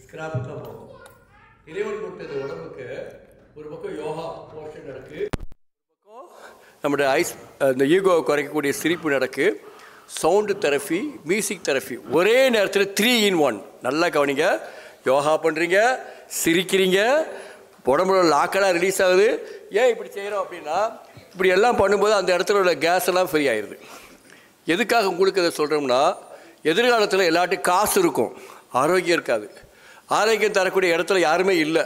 [SPEAKER 3] ஸ்கிராப்புக்கு தான் போகும். இறைவன் கொடுத்தது உடம்புக்கு ஒரு பக்கம் யோகா போர்ஷன் நடக்கு, ஒரு பக்கம் நம்முடைய இந்த ஈகோவை குறைக்கக்கூடிய சிரிப்பு நடக்கு, சவுண்டு தெரப்பி, மியூசிக் தெரப்பி, ஒரே நேரத்தில் 3 in 1. நல்லா கவனிங்க. யோகா பண்ணுறீங்க, சிரிக்கிறீங்க, உடம்புல லாக்கெல்லாம் ரிலீஸ் ஆகுது. ஏன் இப்படி செய்கிறோம் அப்படின்னா, இப்படி எல்லாம் பண்ணும்போது அந்த இடத்துல உள்ள கேஸ் எல்லாம் ஃப்ரீ ஆயிடுது. எதுக்காக உங்களுக்கு அதை சொல்கிறோம்னா, எதிர்காலத்தில் எல்லாட்டும் காசு இருக்கும், ஆரோக்கியம் இருக்காது. ஆரோக்கியம் தரக்கூடிய இடத்துல யாருமே இல்லை.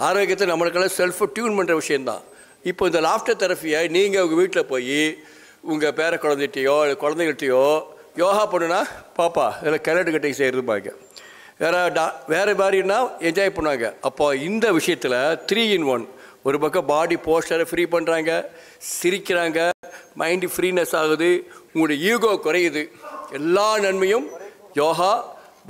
[SPEAKER 3] ஆரோக்கியத்தை நம்மளுக்கெல்லாம் செல்ஃபை டியூன் பண்ணுற விஷயந்தான். இப்போ இந்த லாஃப்டர் தெரப்பியை நீங்கள் உங்கள் வீட்டில் போய் உங்கள் பேர குழந்தைகிட்டையோ குழந்தைகிட்டையோ யோகா பண்ணுன்னா பாப்பா இதில் கிணட்டு கட்டைக்கு செய்கிறதுப்பாங்க, வேறு மாதிரின்னா என்ஜாய் பண்ணுவாங்க. அப்போ இந்த விஷயத்தில் 3 in 1, ஒரு பக்கம் பாடி போஸ்டரை ஃப்ரீ பண்ணுறாங்க, சிரிக்கிறாங்க, மைண்டு ஃப்ரீனஸ் ஆகுது, உங்களுடைய ஈகோ குறையுது. எல்லா நன்மையும் யோகா,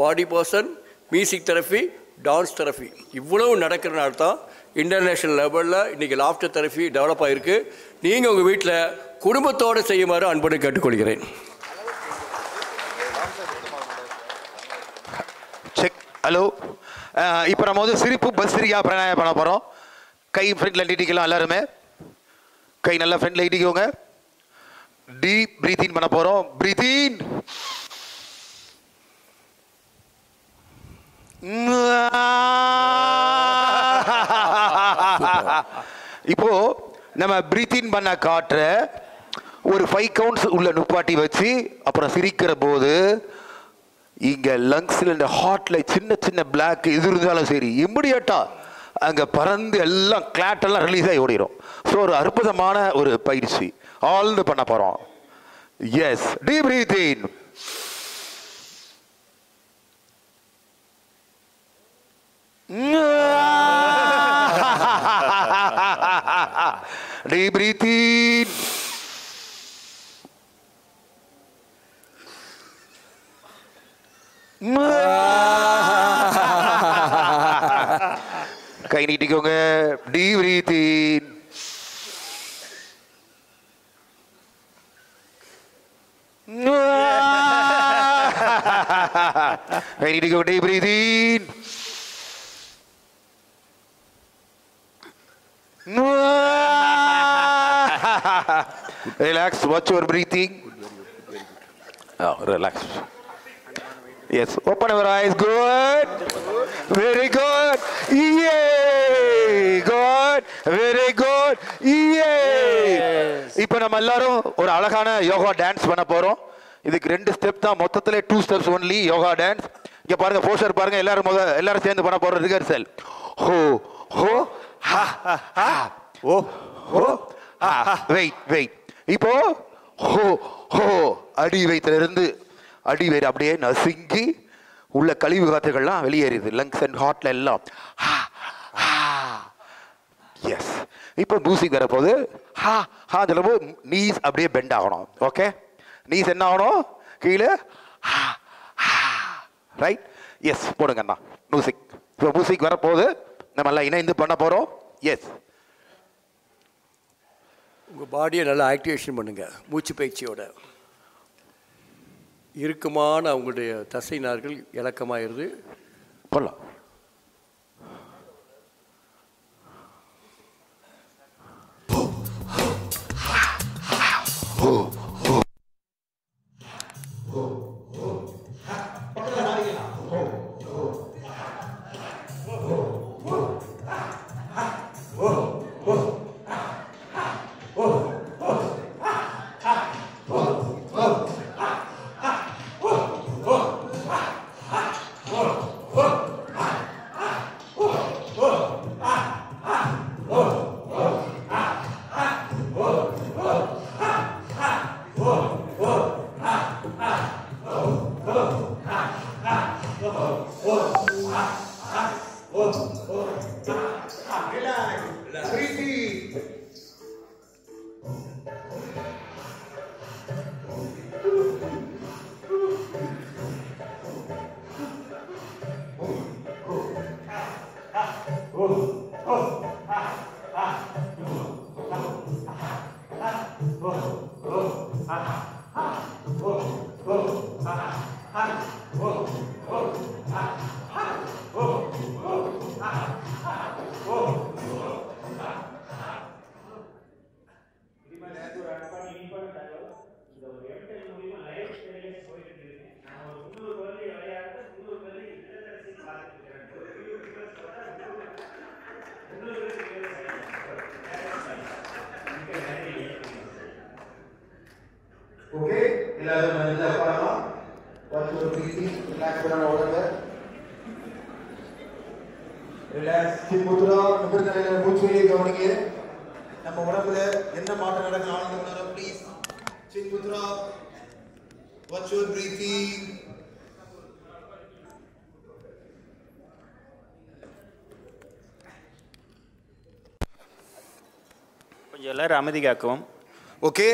[SPEAKER 3] பாடி portion, music therapy, dance therapy இவ்வளவு நடக்கிறனால தான் இன்டர்நேஷ்னல் லெவலில் இன்றைக்கி லாஃப்டர் தெரப்பி டெவலப் ஆகிருக்கு. நீங்கள் உங்கள் வீட்டில் குடும்பத்தோடு செய்யுமாறு அன்போடு கேட்டுக்கொள்கிறேன்.
[SPEAKER 2] செக். ஹலோ, இப்போ நம்ம வந்து சிரிப்பு பஸ்ரியா பிராணாயம் பண்ண போகிறோம். கை ஃப்ரெண்டில் நீட்டிக்கலாம், எல்லாருமே கை நல்லா ஃப்ரெண்டில் நீட்டிக்கோங்க. டீப் பிரீத்திங் பண்ண போகிறோம். பிரீத்திங். இப்போ நம்ம பிரீத்திங் பண்ண காற்ற ஒரு 5 counts உள்ள நுப்பாட்டி வச்சு அப்புறம் சிரிக்கிற போது இங்க லங்ஸ்ல இந்த ஹார்ட்ல சின்ன சின்ன பிளாக் எது இருந்தாலும் சரி இமிடியேட்டா அங்க பறந்து எல்லாம் கிளாட் எல்லாம் ரிலீஸ் ஆகி ஓடிடும். ஸோ ஒரு அற்புதமான ஒரு பயிற்சி ஆழ்ந்து பண்ண போறோம். Yes, deep breathing. Deep breathing. கை நீட்டிக்கோங்க. Deep breathing. கை நீட்டிக்கோங்க. Deep breathing. Relax, watch your breathing. Oh, relax. Yes, open your eyes. Good. Very good. Yay. Good. Very good. Yay. இப்போ நம்ம எல்லாரும் ஒரு அழகான யோகா டான்ஸ் பண்ண போறோம். இதுக்கு 2 ஸ்டெப் தான், மொத்தத்துல 2 steps only யோகா டான்ஸ். இங்க பாருங்க, போஸ்டர் பாருங்க, எல்லாரும் சேர்ந்து பண்ண போற ரிஹர்சல். ஹோ ஹோ ஹா ஹா ஓ ஓ வெயிட். இப்போ ஹோ ஹோ அடி வயிற்றிலிருந்து அடி வயிறு அப்படியே நசுங்கி உள்ள கழிவு காற்றுகள்லாம் வெளியேறுது, லங்ஸ் அண்ட் ஹார்ட்ல எல்லாம். எஸ். இப்போ மியூசிக் வரப்போது ஹா ஹா சொல்லும்போது நீஸ் அப்படியே பெண்ட் ஆகணும். ஓகே, நீஸ் என்ன ஆகணும்? கீழே. ரைட். எஸ், போடுங்கண்ணா மியூசிக். இப்போ மியூசிக் வரப்போது நம்ம எல்லாம் இணைந்து பண்ண போறோம். எஸ்,
[SPEAKER 3] உங்கள் பாடியை நல்லா ஆக்டிவேஷன் பண்ணுங்கள். மூச்சு பயிற்சியோட இறுக்கமான அவங்களுடைய தசை நார்கள் இலக்கமாயிருது.
[SPEAKER 2] போடலாம்.
[SPEAKER 11] ஓகே, எல்லாரும் நல்லா உட்காரலாம். வாட்ச் யுவர் பிரீத்திங், ரிலாக்ஸ் பண்ண உடம்ப. ரிலாக்ஸ். சிம்புத்ரா நிபுணரையில மூச்சுவிலே கவனிங்க. நம்ம உடம்புல என்ன மாற்றம் நடக்குது ஆழ்ந்து உணர ப்ளீஸ். சிம்புத்ரா வாட்ச் யுவர் பிரீத்திங்.
[SPEAKER 12] கொஞ்சம் எல்லாரும் அமைதி காக்கவும்.
[SPEAKER 13] ஓகே,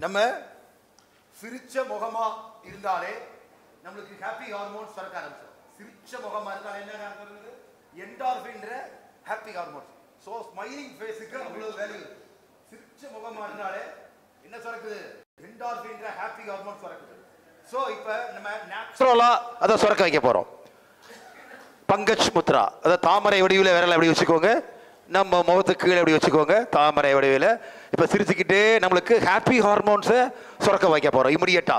[SPEAKER 13] நம்ம சிரிச்ச முகமா இருந்தாலே நம்மளுக்கு ஹாப்பி ஹார்மோன்ஸ் சுரக்க ஆரம்பிச்சிடும். சிரிச்ச முகமா இருந்தாலே என்ன நடக்கிறது? என்டார்ஃபின்ற ஹாப்பி ஹார்மோன்ஸ். ஸோ ஸ்மைலிங் ஃபேஸுக்கு அவ்வளவு வேல்யூ. சிரிச்ச முகமா இருந்தாலே என்ன சுரக்குது? என்டார்ஃபின்ற ஹாப்பி ஹார்மோன்ஸ் சுரக்குது. ஸோ இப்போ நம்ம
[SPEAKER 2] நேச்சுரலா அதை சுரக்க வைக்க போறோம். பங்கஜ் முத்ரா, அதை தாமரை வடிவில் விரலை எப்படி வச்சுக்கோங்க, நம்ம முகத்துக்கு கீழே எப்படி வச்சுக்கோங்க, தாமரை வடிவில். இப்போ சிரிச்சுக்கிட்டே நம்மளுக்கு ஹாப்பி ஹார்மோன்ஸை சுரக்க வைக்க போகிறோம் இமிடியேட்டா.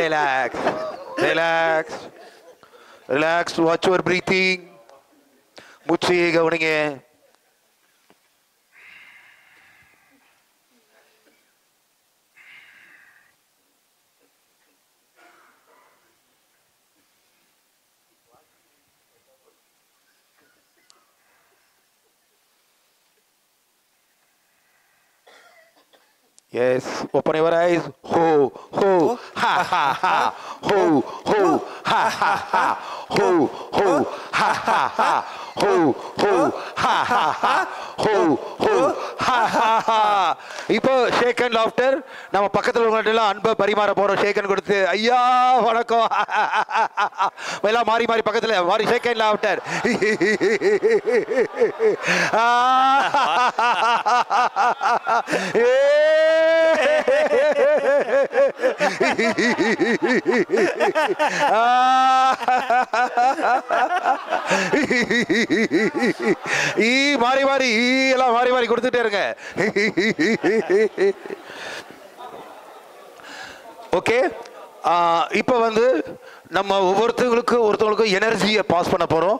[SPEAKER 2] Relax, relax, relax. Watch your breathing. மூச்சையே கவனிங்க. Yes, open your eyes. Ho, ho, ha, ha, ha. Ho, ho, ha, ha, ha. Ho, ho, ha, ha, ha. Ho, ho, ha, ha, ha. Ho, ho, ha, ha, ha. இப்போ ஷேக் and laughter. நம்ம பக்கத்தில் உள்ளவங்கள்ட்ட அன்பை பரிமாற போறோம். ஷேக் and கொடுத்து ஐயா வணக்கம் எல்லாம் மாறி மாறி பக்கத்தில் மாறி ஷேக் அண்ட் லாஃப்டர். மாறி மாறி எல்லாம் மாறி மாறி கொடுத்துட்டே இருங்க. ஓகே, இப்போ வந்து நம்ம ஒருத்தவங்களுக்கும் எனர்ஜியை பாஸ் பண்ண போறோம்.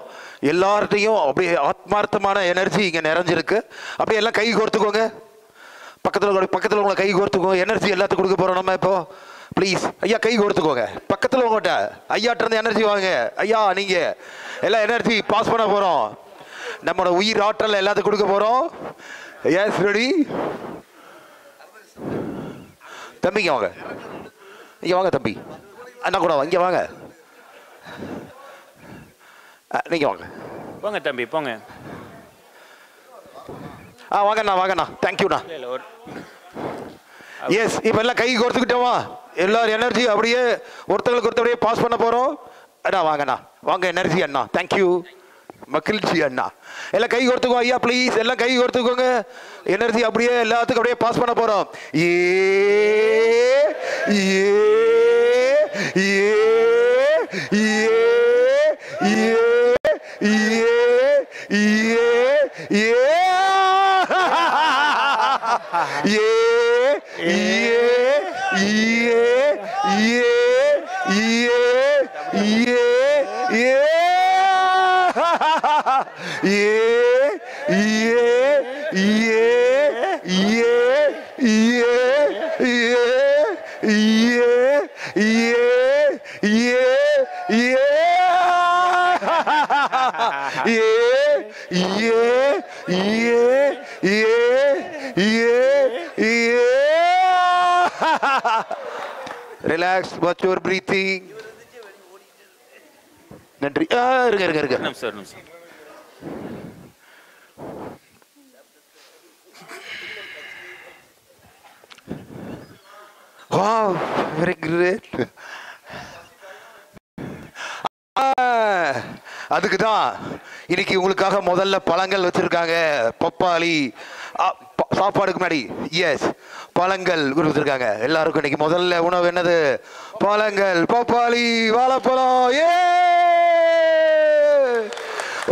[SPEAKER 2] எல்லார்ட்டையும் அப்படியே ஆத்மார்த்தமான எனர்ஜி இங்க நிறைஞ்சிருக்கு. அப்படியே எல்லாம் கை கோர்த்துக்கோங்க. பக்கத்தில் உங்களை கை கோர்த்துக்கோங்க. எனர்ஜி எல்லாத்துக்கும் கொடுக்க போறோம் நம்ம இப்போ. ப்ளீஸ் ஐயா கை கோர்த்துக்கோங்க. பக்கத்தில் உங்கள்கிட்ட ஐயாட்ட இருந்து எனர்ஜி வாங்க. ஐயா நீங்க எல்லாம் எனர்ஜி பாஸ் பண்ண போறோம். நம்மளோட உயிர் ஆற்றல் எல்லாத்துக்கும் கொடுக்க போறோம். Yes, ready? தம்பிங்க வாங்க, இங்க வாங்க தம்பி. அண்ணா கூட இங்க வாங்க. நீங்க வாங்க.
[SPEAKER 12] போங்க தம்பி போங்க.
[SPEAKER 2] வாங்கண்ணா வாங்கண்ணா. தேங்க்யூண்ணா. எஸ், இப்போ எல்லாம் கை கோர்த்துக்கிட்டோமா? எல்லாரும் எனர்ஜி அப்படியே ஒருத்தங்களுக்கு ஒருத்தர் பாஸ் பண்ண போறோம். அண்ணா வாங்கண்ணா வாங்க. எனர்ஜி அண்ணா. தேங்க்யூ. மகிழ்ச்சி அண்ணா. எல்லாம் கை கோர்த்துக்கோ ஐயா ப்ளீஸ். எல்லாம் கை கோர்த்துக்கோங்க. எனர்ஜி அப்படியே எல்லாத்துக்கும் அப்படியே பாஸ் பண்ண போறோம். ஏ ஏ ஏ ஏ ஏ ஏ ஏ Relax, watch your breathing. நன்றி. இருங்க.
[SPEAKER 12] நிமிஷம்.
[SPEAKER 2] Wow, very great. அதுக்கு தான் இன்னைக்கு உங்களுக்காக முதல்ல பழங்கள் வச்சிருக்காங்க. பப்பாளி சாப்பாடுக்கு முன்னாடி எஸ் பழங்கள் கொடுத்துருக்காங்க. எல்லாருக்கும் இன்னைக்கு முதல்ல உணவு என்னது? பழங்கள், பப்பாளி, வாழைப்பழம்.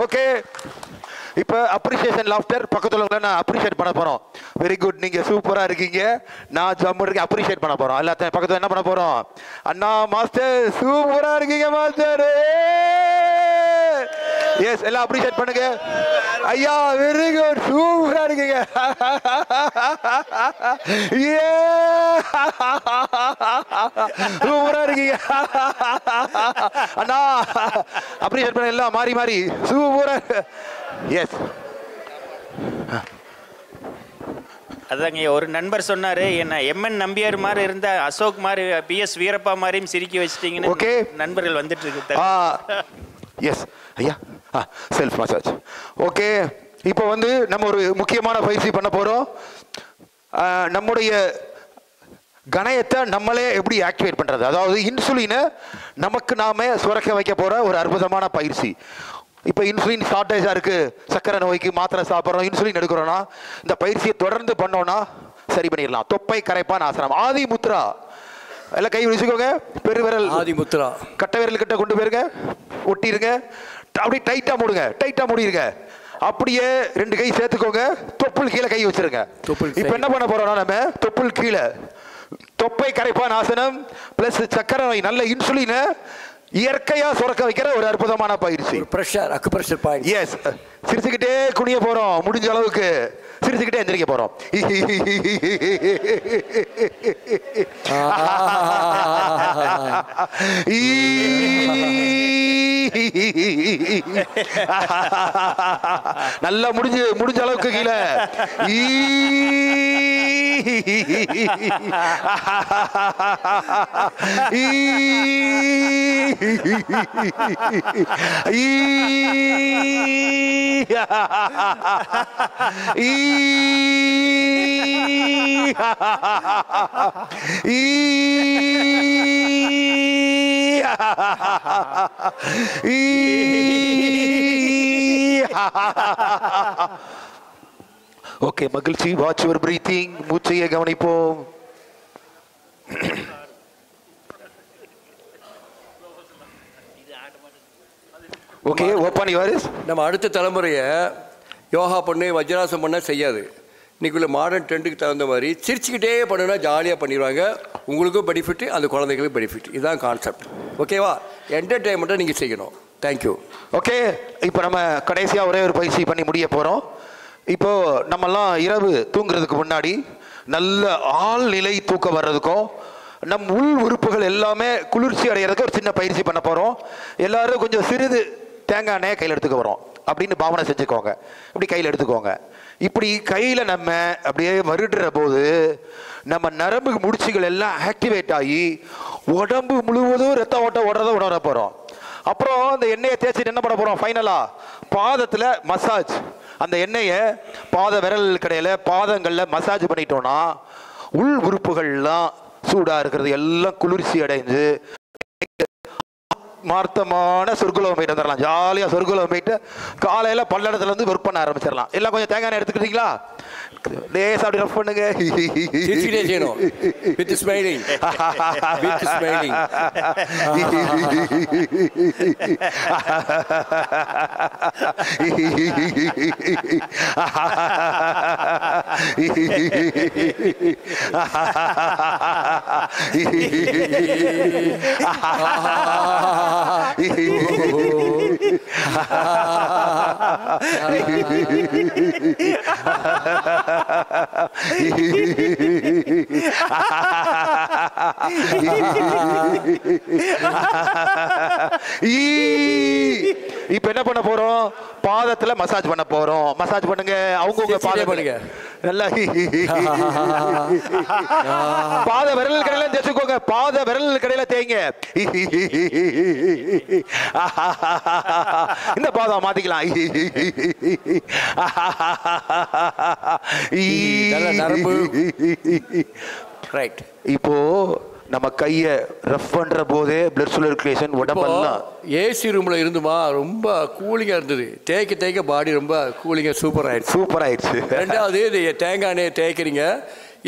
[SPEAKER 2] ஓகே, இப்போ அப்ரிசியேஷன் லாஃப்டர் பக்கத்துல உள்ள நான் அப்ரிஷியேட் பண்ண போறோம். வெரி குட், நீங்க சூப்பரா இருக்கீங்க. நான் ஜம்மு இருக்கேன், அப்ரிஷியேட் பண்ண போறோம். எல்லாத்தையும் பக்கத்துல என்ன பண்ண போறோம்? அண்ணா மாஸ்டர் சூப்பரா இருக்கீங்க மாஸ்டர். எஸ், எல்லாம் அப்ரிஷியேட் பண்ணுங்க. ஐயா வெரி குட், சூப்பரா இருக்கீங்க. சூப்பரா இருக்கீங்க அண்ணா. அப்ரிஷியேட் பண்ண எல்லாம் மாறி மாறி சூப்பரா. எஸ்,
[SPEAKER 12] அதாங்க ஒரு நண்பர் சொன்னாரு, என்ன எம்என் நம்பியார் மாதிரி இருந்த அசோக் மாதிரி பிஎஸ் வீரப்பா மாதிரியும் சிரிக்க வச்சிட்டீங்கன்னு.
[SPEAKER 2] ஓகே,
[SPEAKER 12] நண்பர்கள் வந்துட்டு இருக்கு.
[SPEAKER 2] எஸ் ஐயா, செல்ஃப் மசாஜ். ஓகே, இப்போ வந்து நம்ம ஒரு முக்கியமான பயிற்சி பண்ண போறோம். நம்முடைய கணையத்தை நம்மளே எப்படி ஆக்டிவேட் பண்றது, அதாவது இன்சுலினை நமக்கு நாம சுரக்க வைக்க போற ஒரு அற்புதமான பயிற்சி. இப்போ இன்சுலின் ஷார்டேஜா இருக்கு, சக்கரை நோய்க்கு மாத்திரை சாப்பிட்றோம், இன்சுலின் எடுக்கிறோம்னா இந்த பயிற்சியை தொடர்ந்து பண்ணோம்னா சரி பண்ணிடலாம். தொப்பை கரைப்பான் ஆசனம், ஆதி முத்ரா. எல்லாம் கை விழிச்சுக்கோங்க. பெருவிரல்
[SPEAKER 3] ஆதி முத்ரா
[SPEAKER 2] கட்டை விரல் கிட்ட கொண்டு போயிருங்க, ஒட்டிருங்க. அப்படியே டைட்டா மூடுங்க, டைட்டா மூடிருங்க. அப்படியே 2 கை சேர்த்துக்கோங்க. தொப்புள் கீழே கை வச்சிருங்க. இப்ப என்ன பண்ண போறோம்னா நம்ம தொப்புள் கீழே தொப்பை கரைப்பான் ஆசனம் பிளஸ் சக்கரை நோய் நல்ல இன்சுலினை இயற்கையா சுரக்க வைக்கிற ஒரு அற்புதமான பயிற்சி.
[SPEAKER 3] Pressure acupressure point.
[SPEAKER 2] எஸ், சிரிச்சுக்கிட்டே குனிய போறோம். முடிஞ்ச அளவுக்கு சிரிச்சுக்கிட்டே எந்திரிக்க போறோம். நல்லா முடிஞ்ச அளவுக்கு கீழே. ஓகே, மகிழ்ச்சி. Watch your breathing. மூச்சையை கவனிப்போம். Okay, open your eyes.
[SPEAKER 3] நம்ம அடுத்த தலைமுறையை யோகா பண்ணு வஜ்ராசம் பண்ண செய்யாது. இன்றைக்குள்ள மாடர்ன் ட்ரெண்டுக்கு தகுந்த மாதிரி சிரிச்சுக்கிட்டே பண்ணுனா ஜாலியாக பண்ணிடுவாங்க. உங்களுக்கும் பெனிஃபிட், அந்த குழந்தைகளுக்கும் பெனிஃபிட். இதுதான் கான்செப்ட். ஓகேவா? என்டர்டெயின்மெண்ட்டை நீங்கள் செய்யணும். தேங்க்யூ.
[SPEAKER 2] ஓகே, இப்போ நம்ம கடைசியாக ஒரே ஒரு பயிற்சி பண்ணி முடிய போகிறோம். இப்போது நம்மெல்லாம் இரவு தூங்குறதுக்கு முன்னாடி நல்ல ஆழ்நிலை தூக்கம் வர்றதுக்கும் நம் உள் உறுப்புகள் எல்லாமே குளிர்ச்சி அடைகிறதுக்கு ஒரு சின்ன பயிற்சி பண்ண போகிறோம். எல்லாரும் கொஞ்சம் சிறிது தேங்காய் எண்ணெயை கையில் எடுத்துக்க வரோம் அப்படின்னு பாவனை செஞ்சுக்கோங்க. இப்படி கையில் எடுத்துக்கோங்க. இப்படி கையில் நம்ம அப்படியே வருடுற போது நம்ம நரம்பு முடிச்சுகள் எல்லாம் ஆக்டிவேட் ஆகி உடம்பு முழுவதும் ரத்த ஓட்டம் ஓடுறத உணர போகிறோம். அப்புறம் அந்த எண்ணெயை தேய்ச்சிட்டு என்ன பண்ண போகிறோம்? ஃபைனலாக பாதத்தில் மசாஜ். அந்த எண்ணெயை பாத விரல் கடையில் பாதங்களில் மசாஜ் பண்ணிட்டோன்னா உள் உறுப்புகள்லாம் சூடாக இருக்கிறது எல்லாம் குளிர்ச்சி அடைஞ்சு ஆத்மார்த்தமான சொர்க்குலோகம் போயிட்டு வந்துடலாம். ஜாலியாக சொர்க்குலோகம் போயிட்டு காலையில் பல்லடத்துல இருந்து ஒர்க் பண்ண ஆரம்பிச்சிடலாம். எல்லாம் கொஞ்சம் தேங்காய் எண்ணெய் எடுத்துக்கிட்டீங்களா? லேசா அப்படி ரஃப் பண்ணுங்க.
[SPEAKER 3] சிரிச்சிட்டே செய்யணும். With smiling. With smiling.
[SPEAKER 2] இப்ப என்ன பண்ண போறோம்? பாதத்துல மசாஜ் பண்ண போறோம். மசாஜ் பண்ணுங்க. அவங்க பாதம் பண்ணுங்க. நல்லா பாத விரல் கடையில தேய்ச்சுக்கோங்க. பாத விரல் கடையில தேய்ங்க. இந்த பாதம் மாத்திக்கலாம்.
[SPEAKER 3] ரைட்.
[SPEAKER 2] இப்போ நம்ம கைய ரஃப் பண்ற போதே பிளட் சர்க்குலேஷன் உடம்பெல்லாம்
[SPEAKER 3] ஏசி ரூம்ல இருந்துமா ரொம்ப கூலிங்கா இருந்தது. தேய்க்க தேய்க்க பாடி ரொம்ப கூலிங்கா சூப்பர் ஆயிடுச்சு. ரெண்டாவது இது தேங்காய் எண்ணெய் தேய்க்கிறீங்க.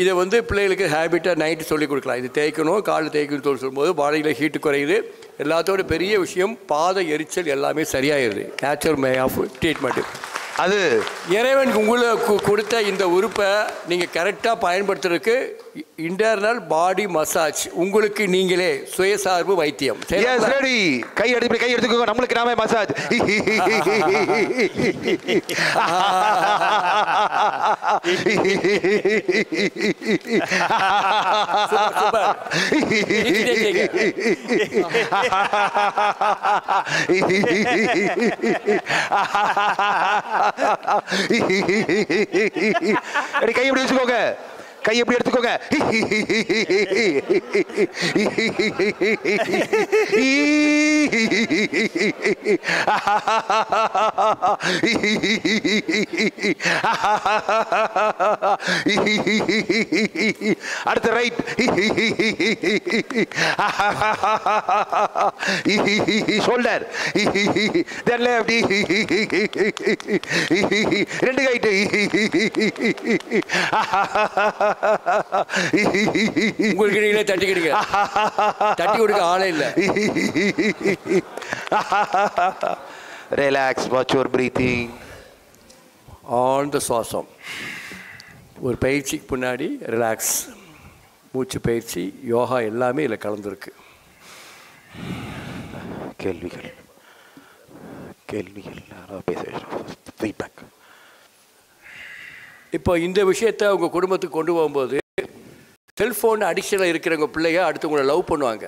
[SPEAKER 3] இதை வந்து பிள்ளைகளுக்கு ஹேபிட்டாக நைட்டு சொல்லிக் கொடுக்கலாம். இது தேய்க்கணும், கால் தேய்க்கணும்னு சொல்லும்போது பாடியில் ஹீட்டு குறையுது. எல்லாத்தோட பெரிய விஷயம் பாத எரிச்சல் எல்லாமே சரியாயிருது. Natural way of treatment.
[SPEAKER 2] அது
[SPEAKER 3] இறைவன் உங்களுக்கு கொடுத்த இந்த உறுப்பை நீங்கள் கரெக்டாக பயன்படுத்துறதுக்கு இன்டர்னல் பாடி மசாஜ் உங்களுக்கு நீங்களே சுயசார்பு வைத்தியம்.
[SPEAKER 2] கை எடுத்துக்கோங்க. நம்மளுக்கு நாமே மசாஜ். கை எப்படி வச்சுக்கோங்க. கை எப்படி எடுத்துக்கோங்க. அடுத்த ரைட். ஷோல்டர். தென் லெஃப்ட். ரெண்டு கைட்டு.
[SPEAKER 3] உங்களுக்கு நீங்களே தட்டிக்கிடுங்க. தட்டி கொடுக்க ஆளே இல்லை.
[SPEAKER 2] ரிலாக்ஸ். Watch your breathing.
[SPEAKER 3] ஆழ்ந்த சுவாசம். ஒரு பயிற்சிக்கு முன்னாடி ரிலாக்ஸ். மூச்சு பயிற்சி, யோகா எல்லாமே இதில் கலந்துருக்கு.
[SPEAKER 2] கேள்விகள் ஃபீட்பேக்.
[SPEAKER 3] இப்போ இந்த விஷயத்தை உங்கள் குடும்பத்துக்கு கொண்டு போகும்போது செல்ஃபோன் அடிக்ஷனில் இருக்கிறவங்க பிள்ளைங்க அடுத்தவங்களை லவ் பண்ணுவாங்க.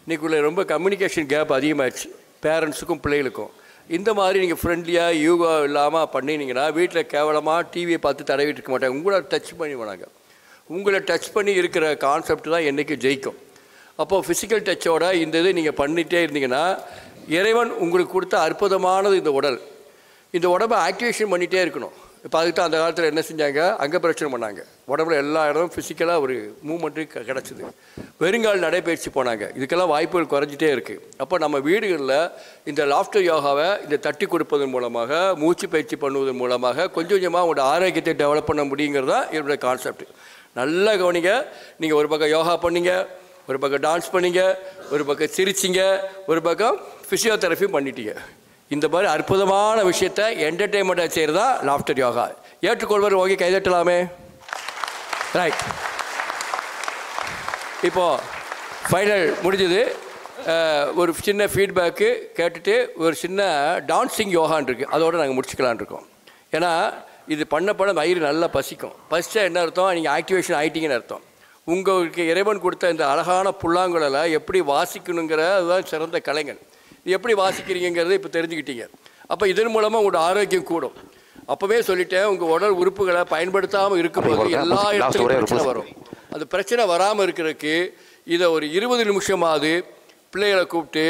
[SPEAKER 3] இன்றைக்குள்ள ரொம்ப கம்யூனிகேஷன் கேப் அதிகமாகிடுச்சு பேரண்ட்ஸுக்கும் பிள்ளைகளுக்கும். இந்த மாதிரி நீங்கள் ஃப்ரெண்ட்லியாக யோகா இல்லாமல் பண்ணினீங்கன்னா வீட்டில் கேவலமாக டிவியை பார்த்து தடவிட்டு இருக்க மாட்டாங்க. உங்களை டச் பண்ணி போனாங்க. உங்களை டச் பண்ணி இருக்கிற கான்செப்ட் தான் என்றைக்கும் ஜெயிக்கும். அப்போது ஃபிசிக்கல் டச்சோட இந்த இது நீங்கள் பண்ணிகிட்டே இருந்தீங்கன்னா இறைவன் உங்களுக்கு கொடுத்த அற்புதமானது இந்த உடல். இந்த உடம்பை ஆக்டிவேஷன் பண்ணிகிட்டே இருக்கணும். இப்போ அதுக்கு தான் அந்த காலத்தில் என்ன செஞ்சாங்க? அங்கே பிரச்சனை பண்ணாங்க. உடம்புல எல்லா இடமும் ஃபிசிக்கலாக ஒரு மூமெண்ட்டு கிடச்சிது. வெறுங்கால் நடைபயிற்சி போனாங்க. இதுக்கெல்லாம் வாய்ப்புகள் குறைஞ்சிட்டே இருக்குது. அப்போ நம்ம வீடுகளில் இந்த லாஃப்டர் யோகாவை இந்த தட்டி கொடுப்பதன் மூலமாக, மூச்சு பயிற்சி பண்ணுவதன் மூலமாக கொஞ்சம் கொஞ்சமாக உங்களோட ஆரோக்கியத்தை டெவலப் பண்ண முடியுங்கிறது தான் என்னுடைய கான்செப்ட். நல்லா கவனிங்க. நீங்கள் ஒரு பக்கம் யோகா பண்ணிங்க, ஒரு பக்கம் டான்ஸ் பண்ணிங்க, ஒரு பக்கம் சிரிச்சிங்க, ஒரு பக்கம் ஃபிசியோதெரப்பியும் பண்ணிட்டீங்க. இந்த மாதிரி அற்புதமான விஷயத்தை என்டர்டெயின்மெண்ட்டாக செய்கிறது தான் லாஃப்டர் யோகா. ஏற்றுக்கொள்வர் ஓகே, கைதட்டலாமே. ரைட். இப்போது ஃபைனல் முடிஞ்சது. ஒரு சின்ன ஃபீட்பேக்கு கேட்டுட்டு ஒரு சின்ன டான்ஸிங் யோகான் இருக்குது, அதோடு நாங்கள் முடிச்சுக்கலான் இருக்கோம். ஏன்னா இது பண்ண வயிறு நல்லா பசிக்கும். பசிச்சா என்ன அர்த்தம்? நீங்கள் ஆக்டிவேஷன் ஆகிட்டீங்கன்னு அர்த்தம். உங்களுக்கு இறைவன் கொடுத்த இந்த அழகான புல்லாங்குழலை எப்படி வாசிக்கணுங்கிற அதுதான் சிறந்த கலைஞன். இது எப்படி வாசிக்கிறீங்கிறது இப்போ தெரிஞ்சுக்கிட்டீங்க. அப்போ இதன் மூலமாக உங்களோட ஆரோக்கியம் கூடும். அப்போவே சொல்லிட்டேன், உங்கள் உடல் உறுப்புகளை பயன்படுத்தாமல் இருக்கும்போது எல்லா இடத்துலையும் பிரச்சனை வரும். அந்த பிரச்சனை வராமல் இருக்கிறதுக்கு இதை ஒரு 20 நிமிஷமாவது பிள்ளைகளை கூப்பிட்டு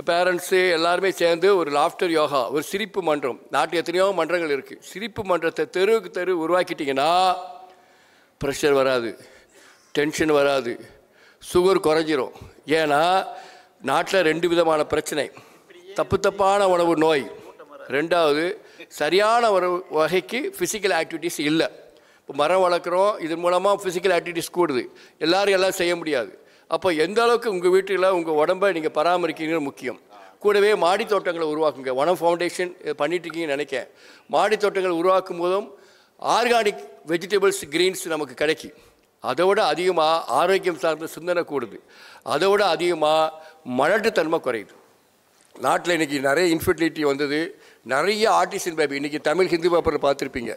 [SPEAKER 3] பேரண்ட்ஸு எல்லாருமே சேர்ந்து ஒரு லாஃப்டர் யோகா, ஒரு சிரிப்பு மன்றம், நாட்டு எத்தனையோ மன்றங்கள் இருக்குது. சிரிப்பு மன்றத்தை தெரு உருவாக்கிட்டிங்கன்னா ப்ரெஷர் வராது, டென்ஷன் வராது, சுகர் குறைஞ்சிரும். ஏன்னா நாட்டில் 2 விதமான பிரச்சனை. தப்பான உணவு நோய், 2வது சரியான ஒரு வகைக்கு ஃபிசிக்கல் ஆக்டிவிட்டீஸ் இல்லை. இப்போ மரம் வளர்க்குறோம், இதன் மூலமாக ஃபிசிக்கல் ஆக்டிவிட்டீஸ் கூடுது, எல்லாம் செய்ய முடியாது. அப்போ எந்த அளவுக்கு உங்கள் வீட்டில் உங்கள் உடம்பை நீங்கள் பராமரிக்கிறீங்கன்னு முக்கியம். கூடவே மாடி தோட்டங்களை உருவாக்குங்க. வனம் ஃபவுண்டேஷன் பண்ணிட்டுருக்கீங்கன்னு நினைக்கிறேன். மாடி தோட்டங்கள் உருவாக்கும் போதும் ஆர்கானிக் வெஜிடபிள்ஸ், கிரீன்ஸ் நமக்கு கிடைக்கும். அதோட அதிகமாக ஆரோக்கியம் சார்ந்த சிந்தனை கூடுது. அதோட அதிகமாக மலட்டுத்தன்மை குறையுது. நாட்டில் இன்றைக்கி நிறைய இன்ஃபர்டிலிட்டி வந்தது, நிறைய ஆர்டிசன் பேபி. இன்றைக்கி தமிழ் ஹிந்து பேப்பரில் பார்த்துருப்பீங்க,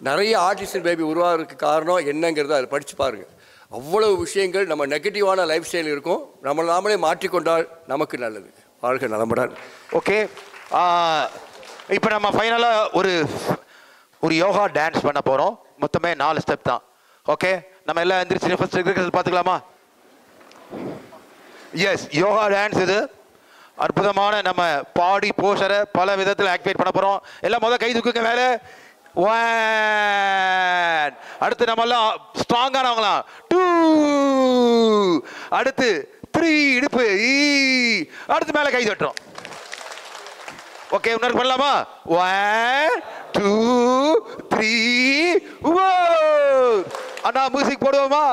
[SPEAKER 3] நிறைய ஆர்டிசன் பேபி உருவாகிறதுக்கு காரணம் என்னங்கிறத அதை படித்து பாருங்கள். அவ்வளவு விஷயங்கள் நம்ம நெகட்டிவான லைஃப் ஸ்டைல் இருக்கும், நாமளே மாற்றிக்கொண்டால் நமக்கு நல்லது. வாழ்க நலமுடன்.
[SPEAKER 2] ஓகே, இப்போ நம்ம ஃபைனலாக ஒரு யோகா டான்ஸ் பண்ண போகிறோம். மொத்தமே 4 ஸ்டெப் தான். ஓகே, நம்ம எல்லாம் எந்திரிச்சு ஃபர்ஸ்ட் பார்த்துக்கலாமா? எஸ், யோகா டான்ஸ் இது. அற்புதமான நம்ம பாடி போஸ்டரை பல விதத்தில் ஆக்டிவேட் பண்ண போகிறோம். எல்லாம் முதல் கை தூக்குங்க மேலே. 1, அடுத்து நம்ம எல்லாம் ஸ்ட்ராங்கானவங்களாம். 2, அடுத்து 3, இடுப்பு. அடுத்து மேலே கை தட்டுறோம். ஓகே, இன்னொரு பண்ணலாமா? 1, 2, 3. அண்ணா மியூசிக் போடுவோமா?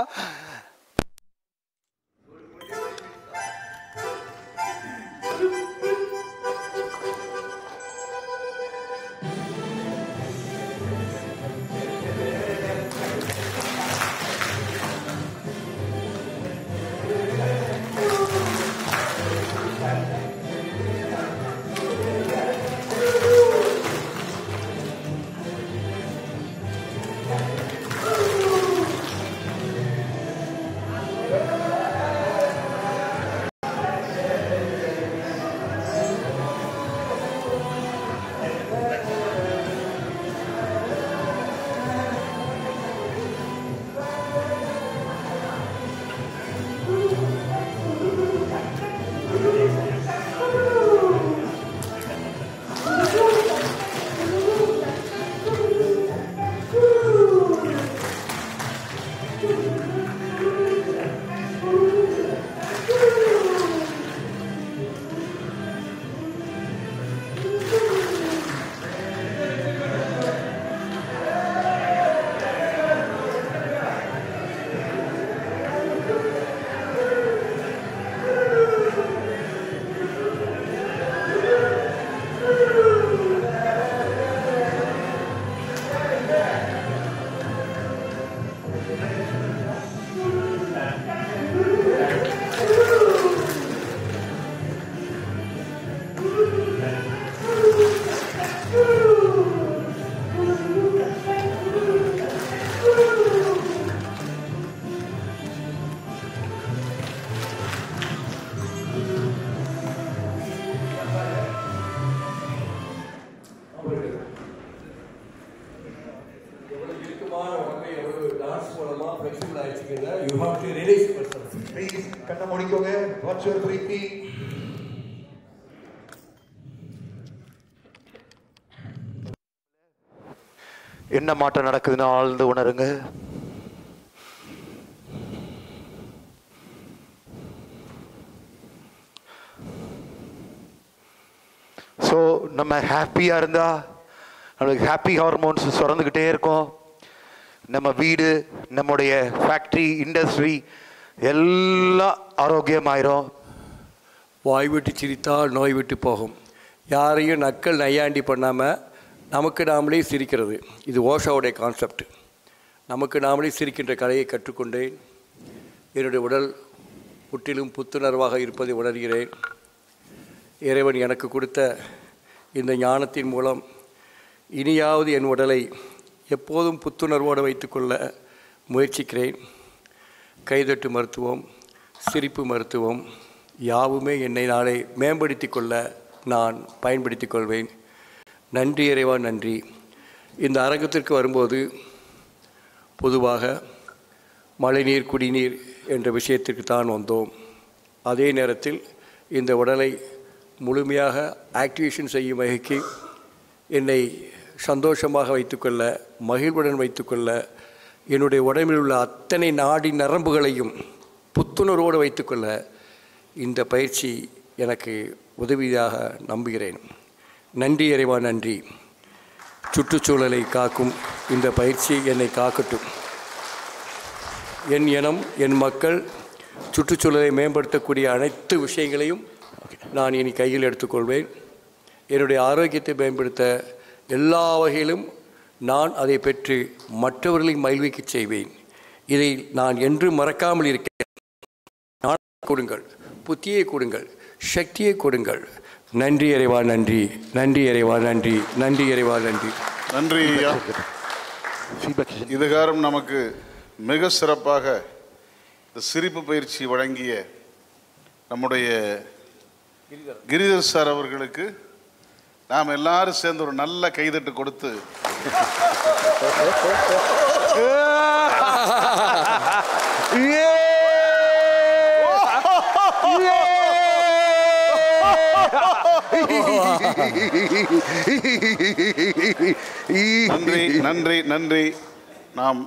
[SPEAKER 11] You have to release yourself. Please, kanna mudikoge. Watch your breathing.
[SPEAKER 2] என்ன மாற்றம் நடக்குதுன்னு ஆழ்ந்து உணருங்க. ஸோ நம்ம ஹாப்பியாக இருந்தால் நம்மளுக்கு ஹாப்பி ஹார்மோன்ஸ் சுரந்துக்கிட்டே இருக்கும். நம்ம வீடு, நம்முடைய ஃபேக்ட்ரி, இண்டஸ்ட்ரி எல்லாம் ஆரோக்கியமாயிரும்.
[SPEAKER 3] வாய் விட்டு சிரித்தால் நோய் விட்டு போகும். யாரையும் நக்கல் நையாண்டி பண்ணாமல் நமக்கு நாமளே சிரிக்கிறது, இது ஓஷோவுடைய கான்செப்ட். நமக்கு நாமளே சிரிக்கின்ற கலையை கற்றுக்கொண்டேன். என்னுடைய உடல் முற்றிலும் புத்துணர்வாக இருப்பதை உணர்கிறேன். இறைவன் எனக்கு கொடுத்த இந்த ஞானத்தின் மூலம் இனியாவது என் உடலை எப்போதும் புத்துணர்வோடு வைத்துக்கொள்ள முயற்சிக்கிறேன். கைதட்டு மருத்துவம், சிரிப்பு மருத்துவம் யாவுமே என்னை நாளை மேம்படுத்தி கொள்ள நான் பயன்படுத்தி கொள்வேன். நன்றி இறைவா, நன்றி. இந்த அரங்கத்திற்கு வரும்போது பொதுவாக மழைநீர், குடிநீர் என்ற விஷயத்திற்கு தான் வந்தோம். அதே நேரத்தில் இந்த உடலை முழுமையாக ஆக்டிவேஷன் செய்யும் வகைக்கு என்னை சந்தோஷமாக வைத்துக்கொள்ள, மகிழ்வுடன் வைத்துக்கொள்ள, என்னுடைய உடம்பில் உள்ள அத்தனை நாடி நரம்புகளையும் புத்துணர்வோடு வைத்துக்கொள்ள இந்த பயிற்சி எனக்கு உதவியாக நம்புகிறேன். நன்றி இறைவா, நன்றி. சுற்றுச்சூழலை காக்கும் இந்த பயிற்சி என்னை காக்கட்டும். என் இனம், என் மக்கள் சுற்றுச்சூழலை மேம்படுத்தக்கூடிய அனைத்து விஷயங்களையும் நான் இனி கையில் எடுத்துக்கொள்வேன். என்னுடைய ஆரோக்கியத்தை மேம்படுத்த எல்லா வகையிலும் நான் அதை பெற்று மற்றவர்களை மகிழ்விக்க செய்வேன். இதை நான் என்று மறக்காமல் இருக்கிறேன். கொடுங்கள், புத்தியை கொடுங்கள், சக்தியை கொடுங்கள். நன்றி இறைவா, நன்றி. நன்றி இறைவா, நன்றி. நன்றி இறைவா, நன்றி.
[SPEAKER 1] நன்றி ஐயா. இதுகாரம் நமக்கு மிக சிறப்பாக இந்த சிரிப்பு பயிற்சி வழங்கிய நம்முடைய கிரிதர் சார் அவர்களுக்கு நாம் எல்லாரும் சேர்ந்து ஒரு நல்ல கைதட்டு கொடுத்து நன்றி நன்றி நன்றி. நாம்